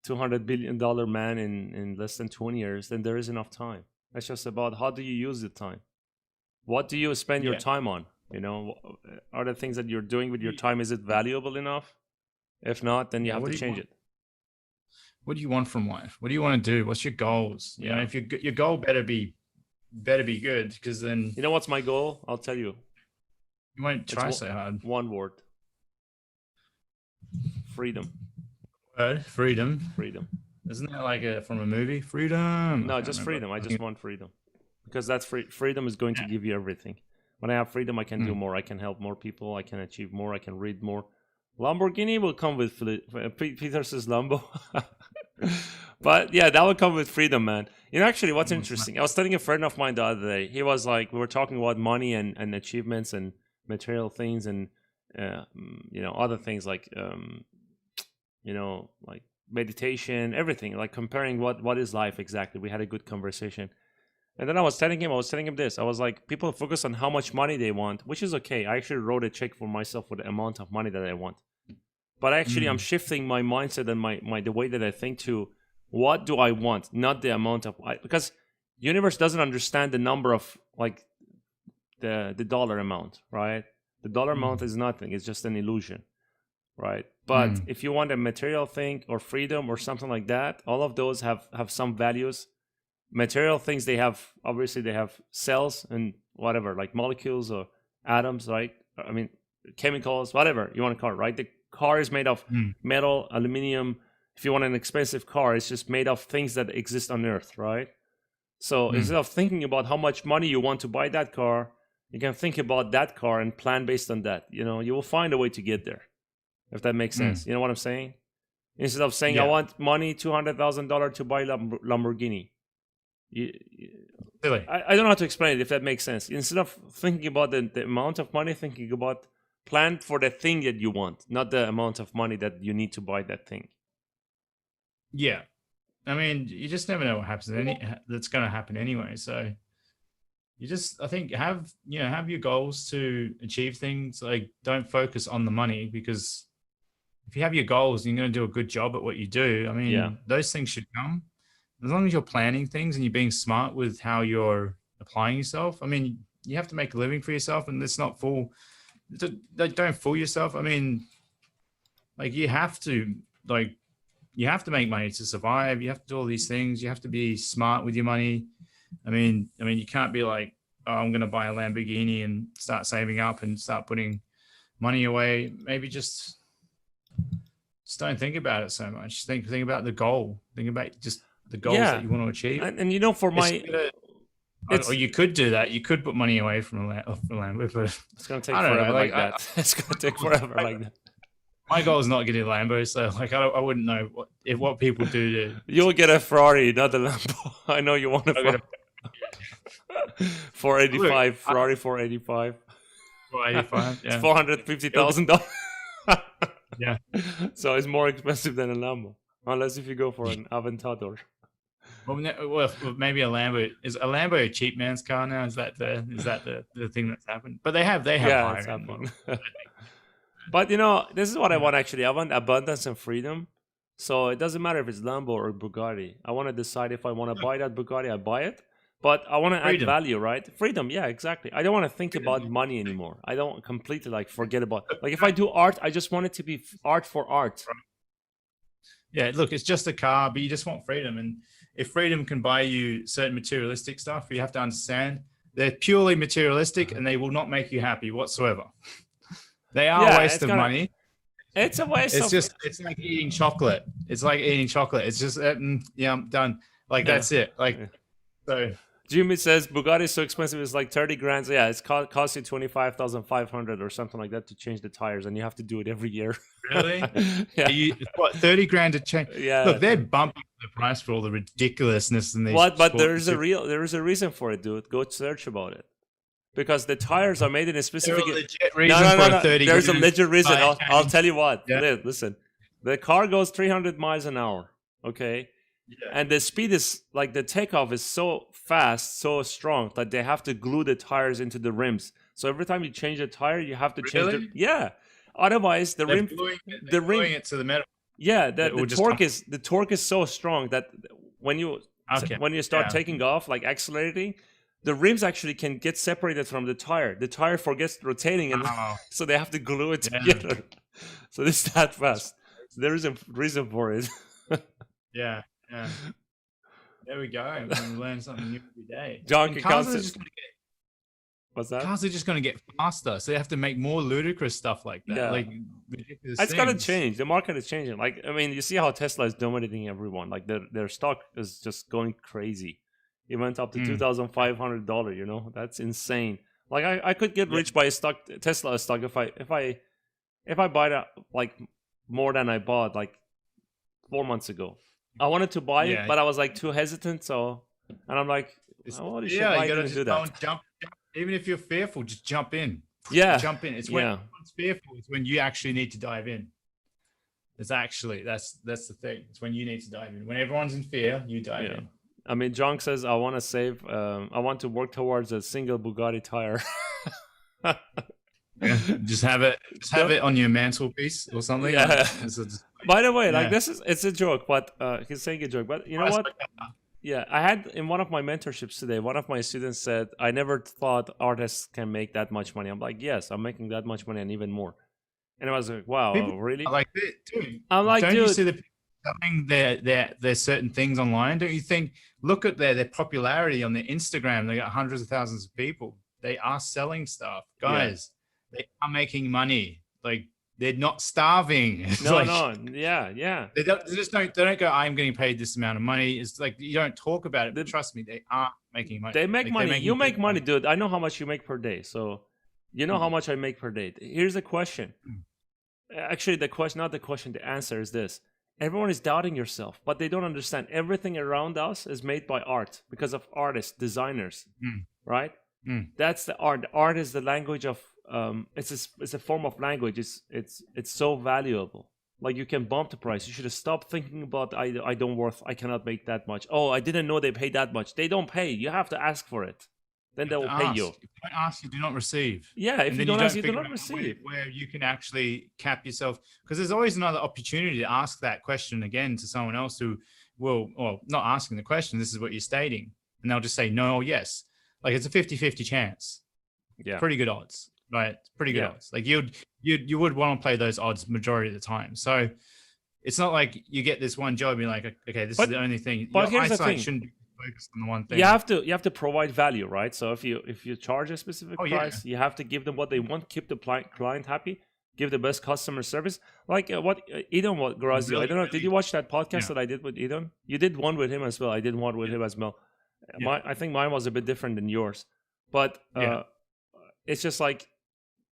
Speaker 1: $200 billion man in less than 20 years, then there is enough time. It's just about how do you use the time. What do you spend your
Speaker 2: Yeah.
Speaker 1: time on? You know, are the things that you're doing with your time, is it valuable enough? If not, then you
Speaker 2: Yeah.
Speaker 1: have
Speaker 2: What
Speaker 1: to
Speaker 2: do you
Speaker 1: change
Speaker 2: want?
Speaker 1: it.
Speaker 2: What do you want from life? What do you want to do? What's your goals?
Speaker 1: Yeah.
Speaker 2: If your goal better be good, because then
Speaker 1: You know what's my goal? I'll tell you.
Speaker 2: you won't
Speaker 1: It's
Speaker 2: try so hard.
Speaker 1: one word. Freedom.
Speaker 2: Freedom.
Speaker 1: Freedom.
Speaker 2: Isn't that like from a movie? Freedom.
Speaker 1: No, just freedom. I just want freedom. Because that's freedom is going to give you everything. When I have freedom, I can do more. I can help more people. I can achieve more. I can read more. Lamborghini will come with Peter says Lambo. But yeah, that would come with freedom, man. You know, actually, what's interesting? I was telling a friend of mine the other day. He was like, we were talking about money and achievements and material things and other things like like meditation, everything. Like comparing what is life exactly. We had a good conversation. And then I was telling him this. I was like, people focus on how much money they want, which is okay. I actually wrote a check for myself for the amount of money that I want. But actually, I'm shifting my mindset and the way that I think to what do I want, not the amount of, because universe doesn't understand the number of like the dollar amount, right? The dollar amount is nothing. It's just an illusion, right? But if you want a material thing or freedom or something like that, all of those have some values. Material things, they have cells and whatever, like molecules or atoms, right? I mean, chemicals, whatever you want to call it, right? The car is made of metal, aluminum. If you want an expensive car, it's just made of things that exist on Earth, right? So instead of thinking about how much money you want to buy that car, you can think about that car and plan based on that. You know, you will find a way to get there, if that makes sense. You know what I'm saying? Instead of saying, I want money, $200,000 to buy Lamborghini.
Speaker 2: Really?
Speaker 1: I don't know how to explain it, if that makes sense. Instead of thinking about the amount of money, thinking about plan for the thing that you want, not the amount of money that you need to buy that thing.
Speaker 2: Yeah. I mean, you just never know what happens. That's going to happen anyway. So you just, I think, have your goals to achieve things. Like, don't focus on the money, because if you have your goals and you're going to do a good job at what you do, I mean, those things should come. As long as you're planning things and you're being smart with how you're applying yourself. I mean, you have to make a living for yourself, and let's not don't fool yourself. I mean, like, you have to make money to survive. You have to do all these things. You have to be smart with your money. I mean, you can't be like, oh, I'm going to buy a Lamborghini and start saving up and start putting money away. Maybe just don't think about it so much. Think about the goal. Think about just the goals that you want to achieve.
Speaker 1: And for my...
Speaker 2: or you could do that. You could put money away from a Lambo, but
Speaker 1: it's going to take forever like that. It's going to take forever like that.
Speaker 2: My goal is not getting a Lambo, so like I wouldn't know what people do to.
Speaker 1: You'll get a Ferrari, not a Lambo. I know you want a Ferrari. 485 Ferrari 485.
Speaker 2: 485. Yeah.
Speaker 1: It's $450,000.
Speaker 2: Yeah.
Speaker 1: So it's more expensive than a Lambo, unless if you go for an Aventador.
Speaker 2: Well, maybe a Lambo. Is a Lambo a cheap man's car now? Is that the thing that's happened? But they have higher end models.
Speaker 1: But this is what I want actually. I want abundance and freedom. So it doesn't matter if it's Lambo or Bugatti. I want to decide if I want to buy that Bugatti, I buy it. But I want to add value, right? Freedom, yeah, exactly. I don't want to think about money anymore. I don't completely forget about. Like, if I do art, I just want it to be art for art.
Speaker 2: Yeah, look, it's just a car, but you just want freedom. And if freedom can buy you certain materialistic stuff, you have to understand they're purely materialistic and they will not make you happy whatsoever. They are a waste of money.
Speaker 1: It's a waste.
Speaker 2: It's like eating chocolate. It's like eating chocolate. It's just I'm done. Like that's it. So
Speaker 1: Jimmy says Bugatti is so expensive. It's like 30 grand. Yeah, it's cost you 25,500 or something like that to change the tires, and you have to do it every year.
Speaker 2: Really? Yeah. 30 grand to change?
Speaker 1: Yeah.
Speaker 2: Look, they're bumping the price for all the ridiculousness in these.
Speaker 1: But there is a reason for it, dude. Go search about it. Because the tires are made in a specific.
Speaker 2: No.
Speaker 1: There's a legit reason. I'll tell you what. Yeah. Listen, the car goes 300 miles an hour. Okay. Yeah. And the speed is the takeoff is so fast, so strong that they have to glue the tires into the rims. So every time you change a tire, you have to change it. Otherwise, the rim
Speaker 2: it to the metal.
Speaker 1: Yeah, the torque is so strong that when you start taking off, accelerating, the rims actually can get separated from the tire. The tire forgets rotating, and so they have to glue it together. So it's that fast. There is a reason for it.
Speaker 2: Yeah. Yeah. There we go. We learn something new every day.
Speaker 1: John What's that?
Speaker 2: cars are just going to get faster, so they have to make more ludicrous stuff like that,
Speaker 1: Yeah.
Speaker 2: like ridiculous
Speaker 1: It's gotta
Speaker 2: things.
Speaker 1: change. The market is changing. Like, I mean, you see how Tesla is dominating everyone. Like their stock is just going crazy. It went up to $2,500. You know, that's insane. Like I could get
Speaker 2: Yeah.
Speaker 1: rich by a stock Tesla stock if I buy that like more than I bought like 4 months ago. I wanted to buy it,
Speaker 2: Yeah,
Speaker 1: but I was like too hesitant. So, and I'm like, holy shit,
Speaker 2: yeah,
Speaker 1: why
Speaker 2: you
Speaker 1: I
Speaker 2: gotta
Speaker 1: didn't do
Speaker 2: just go
Speaker 1: that?
Speaker 2: and jump. Even if you're fearful, just jump in.
Speaker 1: Yeah,
Speaker 2: Jump in. It's when
Speaker 1: yeah,
Speaker 2: everyone's fearful, it's when you actually need to dive in. That's the thing. It's when you need to dive in. When everyone's in fear, you dive
Speaker 1: yeah.
Speaker 2: in.
Speaker 1: I mean, John says I want to save. I want to work towards a single Bugatti tire.
Speaker 2: Yeah, just have it on your mantelpiece or something. Like,
Speaker 1: Yeah.
Speaker 2: just,
Speaker 1: By the way, like
Speaker 2: yeah.
Speaker 1: it's a joke, but he's saying a joke. But you know what? Yeah, I had in one of my mentorships today, one of my students said, I never thought artists can make that much money. I'm like, yes, I'm making that much money and even more. And I was like, wow,
Speaker 2: People
Speaker 1: really?
Speaker 2: are like that too.
Speaker 1: I'm like,
Speaker 2: Don't you
Speaker 1: dude,
Speaker 2: see the people selling their certain things online? Don't you think? Look at their popularity on their Instagram. They got hundreds of thousands of people. They are selling stuff,
Speaker 1: yeah.
Speaker 2: guys. They are making money. Like they're not starving. It's
Speaker 1: No,
Speaker 2: like
Speaker 1: no, yeah, yeah.
Speaker 2: they don't go, I'm getting paid this amount of money. It's like you don't talk about it, but
Speaker 1: The-
Speaker 2: trust me, they are making money.
Speaker 1: They make
Speaker 2: Like,
Speaker 1: money.
Speaker 2: they're
Speaker 1: You
Speaker 2: making
Speaker 1: make
Speaker 2: good
Speaker 1: money, dude. I know how much you make per day. So you know how much I make per day. Here's the question. Actually, the question, not the question, the answer is this. Everyone is doubting yourself, but they don't understand everything around us is made by art because of artists, designers,
Speaker 2: Mm.
Speaker 1: right?
Speaker 2: Mm.
Speaker 1: That's the art. The art is the language of it's a form of language. It's so valuable. Like you can bump the price. You should have stopped thinking about I cannot make that much. Oh, I didn't know they pay that much. They don't pay. You have to ask for it. Then they
Speaker 2: You
Speaker 1: will
Speaker 2: have to
Speaker 1: pay
Speaker 2: ask.
Speaker 1: you.
Speaker 2: If you don't ask, you do not receive.
Speaker 1: Yeah, if
Speaker 2: And
Speaker 1: you
Speaker 2: then you
Speaker 1: don't ask,
Speaker 2: don't
Speaker 1: you do
Speaker 2: figure
Speaker 1: not
Speaker 2: out
Speaker 1: receive.
Speaker 2: where you can actually cap yourself, because there's always another opportunity to ask that question again to someone else who will, or not asking the question, this is what you're stating, and they'll just say no or yes. Like it's a 50-50 chance.
Speaker 1: Yeah.
Speaker 2: Pretty good odds, right? Pretty good
Speaker 1: Yeah.
Speaker 2: odds. Like you would want to play those odds majority of the time. So it's not like you get this one job and you're like, okay, this is the only thing.
Speaker 1: But
Speaker 2: Your
Speaker 1: here's the
Speaker 2: eyesight
Speaker 1: thing.
Speaker 2: shouldn't be focused on the one thing.
Speaker 1: You have to provide value, right? So if you charge a specific price, you have to give them what they want, keep the client happy, give the best customer service. Like what Eden Grazio.
Speaker 2: Really,
Speaker 1: I don't know. Did you watch that podcast
Speaker 2: Yeah.
Speaker 1: that I did with Eden? You did one with him as well. I did one with him as well.
Speaker 2: Yeah.
Speaker 1: I think mine was a bit different than yours, but
Speaker 2: Yeah.
Speaker 1: it's just like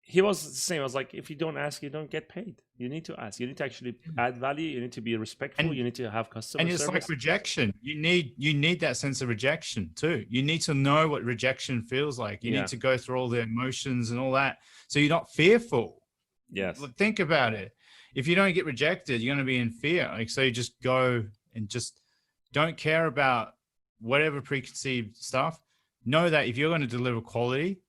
Speaker 1: he was the same. I was like, if you don't ask, you don't get paid. You need to ask. You need to actually add value. You need to be respectful.
Speaker 2: And-
Speaker 1: you need to have customer
Speaker 2: And it's
Speaker 1: service.
Speaker 2: like rejection. You need that sense of rejection too. You need to know what rejection feels like. You
Speaker 1: Yeah.
Speaker 2: need to go through all the emotions and all that, so you're not fearful.
Speaker 1: Yes.
Speaker 2: Look, think about it. If you don't get rejected, you're going to be in fear. Like, so you just go and just don't care about whatever preconceived stuff. Know that if you're going to deliver quality,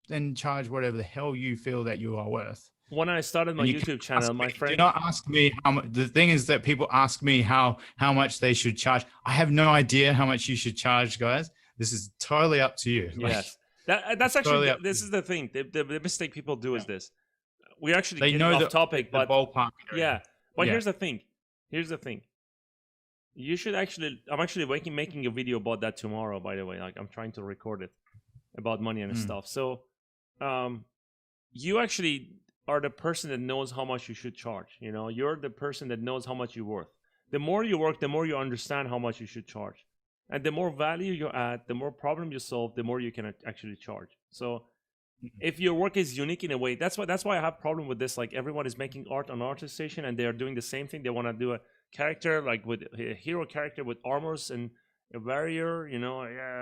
Speaker 2: then charge whatever the hell you feel that you are worth.
Speaker 1: When I started my
Speaker 2: And you
Speaker 1: YouTube
Speaker 2: can't
Speaker 1: channel,
Speaker 2: ask
Speaker 1: my
Speaker 2: me-
Speaker 1: friend.
Speaker 2: Do not ask me how much. The thing is that people ask me how much they should charge. I have no idea how much you should charge, guys. This is totally up to you. Like,
Speaker 1: Yes, that's actually
Speaker 2: totally up
Speaker 1: this
Speaker 2: to
Speaker 1: is the thing. The mistake people do is this. We're actually
Speaker 2: they
Speaker 1: getting
Speaker 2: know
Speaker 1: off topic,
Speaker 2: the
Speaker 1: but
Speaker 2: ballpark area.
Speaker 1: yeah. But
Speaker 2: Yeah.
Speaker 1: here's the thing. Here's the thing. You should actually. I'm actually making a video about that tomorrow. By the way, like I'm trying to record it about money and stuff. So, you actually are the person that knows how much you should charge. You know, you're the person that knows how much you're worth. The more you work, the more you understand how much you should charge, and the more value you add, the more problem you solve, the more you can actually charge. So, if your work is unique in a way, that's why I have problem with this. Like everyone is making art on Artist Station, and they are doing the same thing. They want to do a character like with a hero character with armors and a warrior, you know,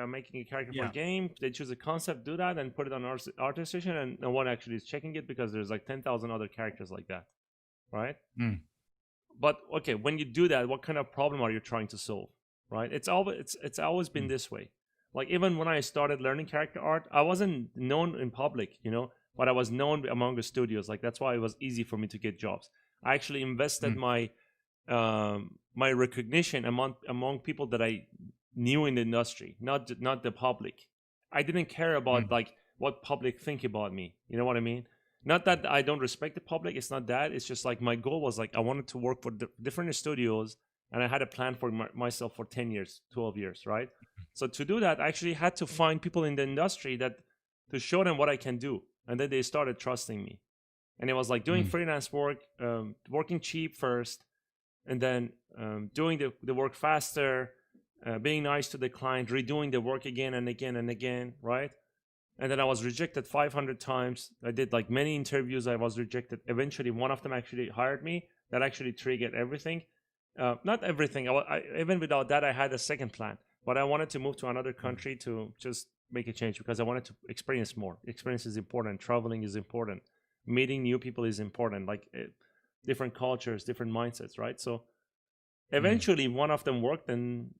Speaker 1: making a character for a game. They choose a concept, do that, and put it on Artist Station, and no one actually is checking it because there's like 10,000 other characters like that, right? But okay, when you do that, what kind of problem are you trying to solve, right? It's always been this way. Like even when I started learning character art, I wasn't known in public, you know, but I was known among the studios. Like that's why it was easy for me to get jobs. I actually invested my my recognition among people that I knew in the industry, not the public. I didn't care about like what public think about me. You know what I mean? Not that I don't respect the public. It's not that. It's just like my goal was like I wanted to work for different studios, and I had a plan for myself for 10 years, 12 years, right? So to do that, I actually had to find people in the industry that to show them what I can do. And then they started trusting me. And it was like doing freelance work, working cheap first, and then doing the work faster, being nice to the client, redoing the work again and again and again, right? And then I was rejected 500 times. I did like many interviews. I was rejected. Eventually, one of them actually hired me. That actually triggered everything. Not everything. Even without that, I had a second plan. But I wanted to move to another country to just make a change because I wanted to experience more. Experience is important. Traveling is important. Meeting new people is important. Like different cultures, different mindsets, right? So eventually, one of them worked, and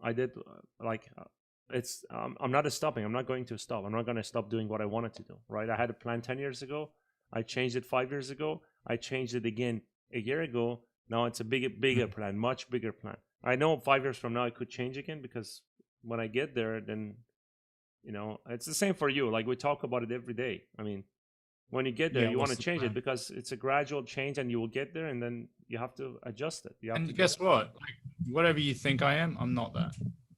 Speaker 1: I did it's I'm not stopping. I'm not going to stop. I'm not going to stop doing what I wanted to do, right? I had a plan 10 years ago. I changed it 5 years ago. I changed it again a year ago. Now it's a bigger plan, much bigger plan. I know 5 years from now it could change again because when I get there, then, it's the same for you. Like we talk about it every day. I mean, when you get there, you want to change it because it's a gradual change and you will get there and then you have to adjust it.
Speaker 2: And guess what? Like, whatever you think I am, I'm not that.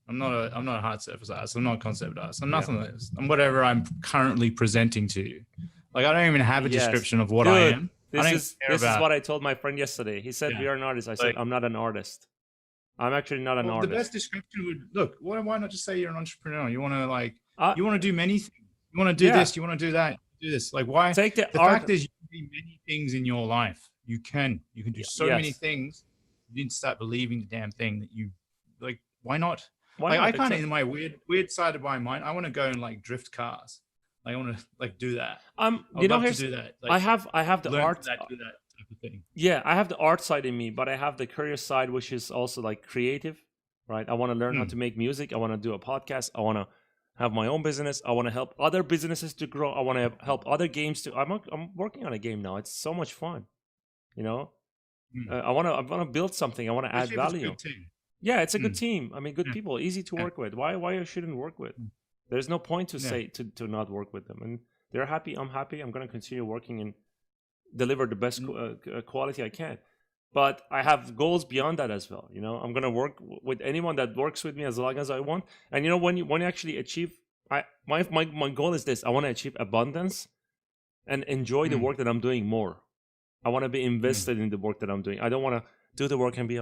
Speaker 2: I'm not a hard surface artist. I'm not a concept artist. I'm nothing like this. I'm whatever I'm currently presenting to you. Like I don't even have a description of what I am.
Speaker 1: This is what I told my friend yesterday. He said, we are an artist. I said, I'm not an artist. I'm actually not an artist.
Speaker 2: The best description would look, why not just say you're an entrepreneur? You want to you want to do many things. You want to do this, you want to do that, do this. Like why?
Speaker 1: Take the
Speaker 2: fact is you can do many things in your life. You can do so many things. You didn't start believing the damn thing that you like. Why not? I kind of in my weird side of my mind, I want to go and like drift cars. I want to like do that.
Speaker 1: To do that. Like, I have the art.
Speaker 2: Do that type of thing.
Speaker 1: Yeah, I have the art side in me, but I have the career side, which is also like creative, right? I want to learn how to make music. I want to do a podcast. I want to have my own business. I want to help other businesses to grow. I want to help other games to. I'm working on a game now. It's so much fun, I want to build something. I want to add value. Yeah, it's a good team. I mean, good people, easy to work with. Why I shouldn't work with? There's no point to say to not work with them. And they're happy. I'm happy. I'm going to continue working and deliver the best quality I can. But I have goals beyond that as well. I'm going to work with anyone that works with me as long as I want. And when you actually achieve, my goal is this: I want to achieve abundance and enjoy the work that I'm doing more. I want to be invested in the work that I'm doing. I don't want to do the work and be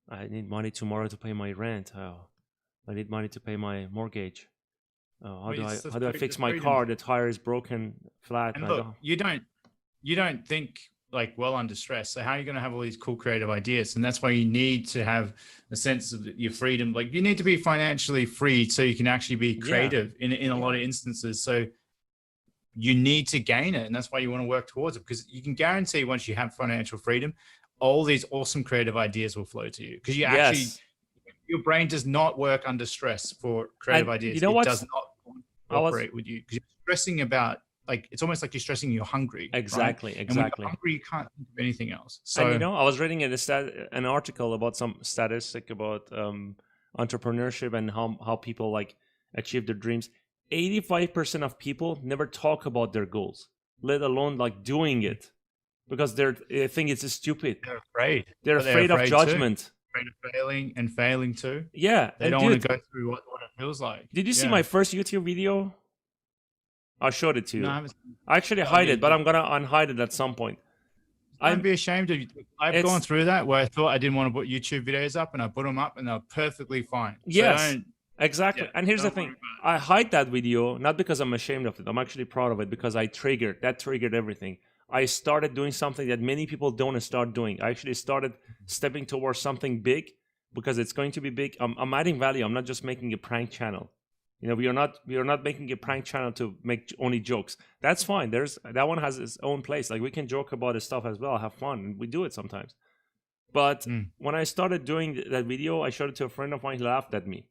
Speaker 1: I need money tomorrow to pay my rent. I need money to pay my mortgage. How do I fix my car? The tire is broken, flat.
Speaker 2: And look, you don't think like well under stress. So how are you going to have all these cool creative ideas? And that's why you need to have a sense of your freedom. Like you need to be financially free so you can actually be creative in a lot of instances. So you need to gain it, and that's why you want to work towards it, because you can guarantee once you have financial freedom, all these awesome creative ideas will flow to you because you actually your brain does not work under stress for creative ideas.
Speaker 1: You know what?
Speaker 2: It does not cooperate with you because you're stressing about like it's almost like you're stressing you're hungry.
Speaker 1: Exactly.
Speaker 2: And when you're hungry, you can't think of anything else. So
Speaker 1: and I was reading an article about some statistic about entrepreneurship and how people like achieve their dreams. 85% of people never talk about their goals, let alone like doing it. Because they think it's stupid.
Speaker 2: They're afraid.
Speaker 1: They're afraid of judgment.
Speaker 2: Afraid of failing too.
Speaker 1: Yeah.
Speaker 2: They don't want to go through what it feels like.
Speaker 1: Did you see my first YouTube video? I showed it to you.
Speaker 2: No,
Speaker 1: I actually hide it, but I'm going to unhide it at some point.
Speaker 2: Don't be ashamed of you. I've gone through that where I thought I didn't want to put YouTube videos up and I put them up and they're perfectly fine.
Speaker 1: Yes. Exactly. And here's the thing. I hide that video, not because I'm ashamed of it. I'm actually proud of it because that triggered everything. I started doing something that many people don't start doing. I actually started stepping towards something big because it's going to be big. I'm adding value. I'm not just making a prank channel. We are not making a prank channel to make only jokes. That's fine. That one has its own place. Like we can joke about this stuff as well, have fun, and we do it sometimes. But when I started doing that video, I showed it to a friend of mine. He laughed at me,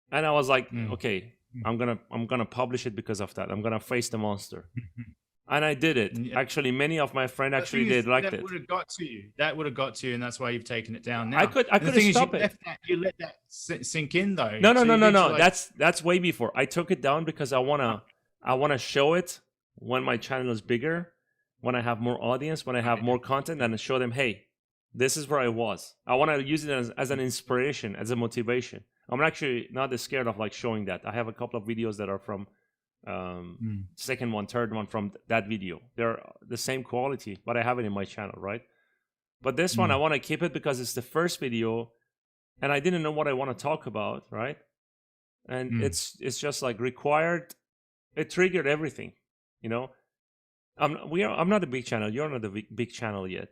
Speaker 1: and I was like, okay, I'm gonna publish it because of that. I'm gonna face the monster. And I did it. Yeah. Actually, many of my friends liked it.
Speaker 2: That would have got to you. That would have got to you, and that's why you've taken it down now.
Speaker 1: I could stop it.
Speaker 2: You let that sink in, though.
Speaker 1: No. That's way before. I took it down because I wanna show it when my channel is bigger, when I have more audience, when I have more content, and show them, hey, this is where I was. I want to use it as an inspiration, as a motivation. I'm actually not scared of like showing that. I have a couple of videos that are from second one, third one from that video. They're the same quality, but I have it in my channel, right? But this one, I want to keep it because it's the first video, and I didn't know what I want to talk about, right? And it's just like required. It triggered everything, you know. I'm not a big channel. You're not a big channel yet.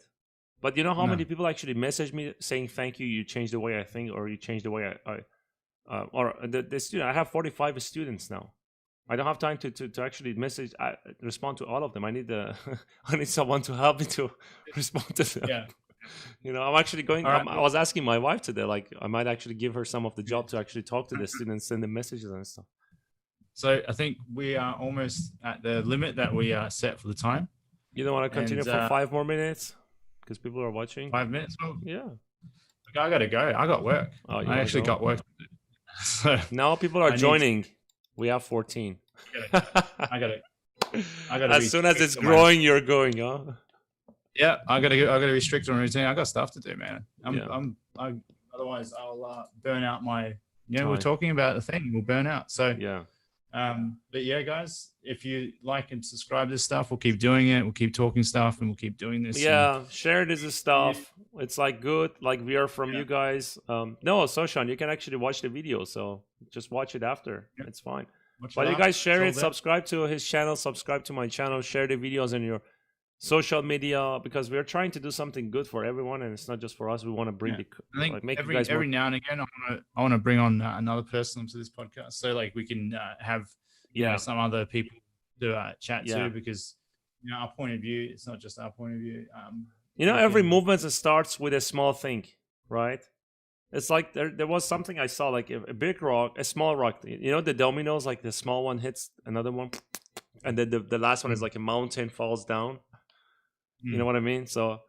Speaker 1: But you know how many people actually message me saying thank you, you changed the way I think, or you changed the way or the student. I have 45 students now. I don't have time to actually respond to all of them. I need I need someone to help me to respond to them.
Speaker 2: Yeah.
Speaker 1: You know, I'm actually going.
Speaker 2: Right.
Speaker 1: I was asking my wife today, like I might actually give her some of the job to actually talk to the students, send them messages and stuff.
Speaker 2: So I think we are almost at the limit that we are set for the time.
Speaker 1: You don't want to continue for 5 more minutes because people are watching?
Speaker 2: 5 minutes? Well,
Speaker 1: yeah.
Speaker 2: I got to go. I got work.
Speaker 1: Oh,
Speaker 2: I actually got work.
Speaker 1: So now people are joining. We have 14.
Speaker 2: I got to.
Speaker 1: As soon as it's growing, you're going, huh?
Speaker 2: Yeah, I got to be strict on routine. I got stuff to do, man. Otherwise I'll burn out my. We're talking about the thing. We'll burn out. So
Speaker 1: yeah.
Speaker 2: But yeah, guys, if you like and subscribe to this stuff, we'll keep doing it. We'll keep talking stuff, and we'll keep doing this.
Speaker 1: Yeah, share this stuff. It's like good. Like we are from you guys. No, Soshan, you can actually watch the video. So just watch it after. Yeah. It's fine. But you guys share it. Subscribe to his channel. Subscribe to my channel. Share the videos on your social media because we're trying to do something good for everyone, and it's not just for us. We want to bring the.
Speaker 2: I think
Speaker 1: make
Speaker 2: every now and again, I want to bring on another person to this podcast, so like we can have some other people to chat to, because our point of view, it's not just our point of view.
Speaker 1: Every movement starts with a small thing, right? It's like there was something I saw, like a big rock, a small rock. The dominoes, like the small one hits another one, and then the last one is like a mountain falls down. You know what I mean? So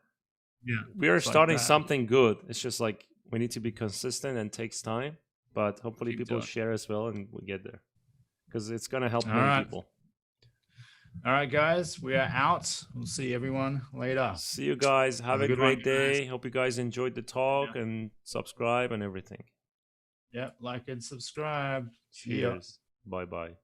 Speaker 1: we are starting something good. It's just like we need to be consistent and takes time, but hopefully people share as well and we get there because it's going to help many people.
Speaker 2: All right, guys, we are out. We'll see everyone later.
Speaker 1: See you guys. Have a great day. Hope you guys enjoyed the talk and subscribe and everything.
Speaker 2: Like and subscribe.
Speaker 1: Cheers. Bye-bye.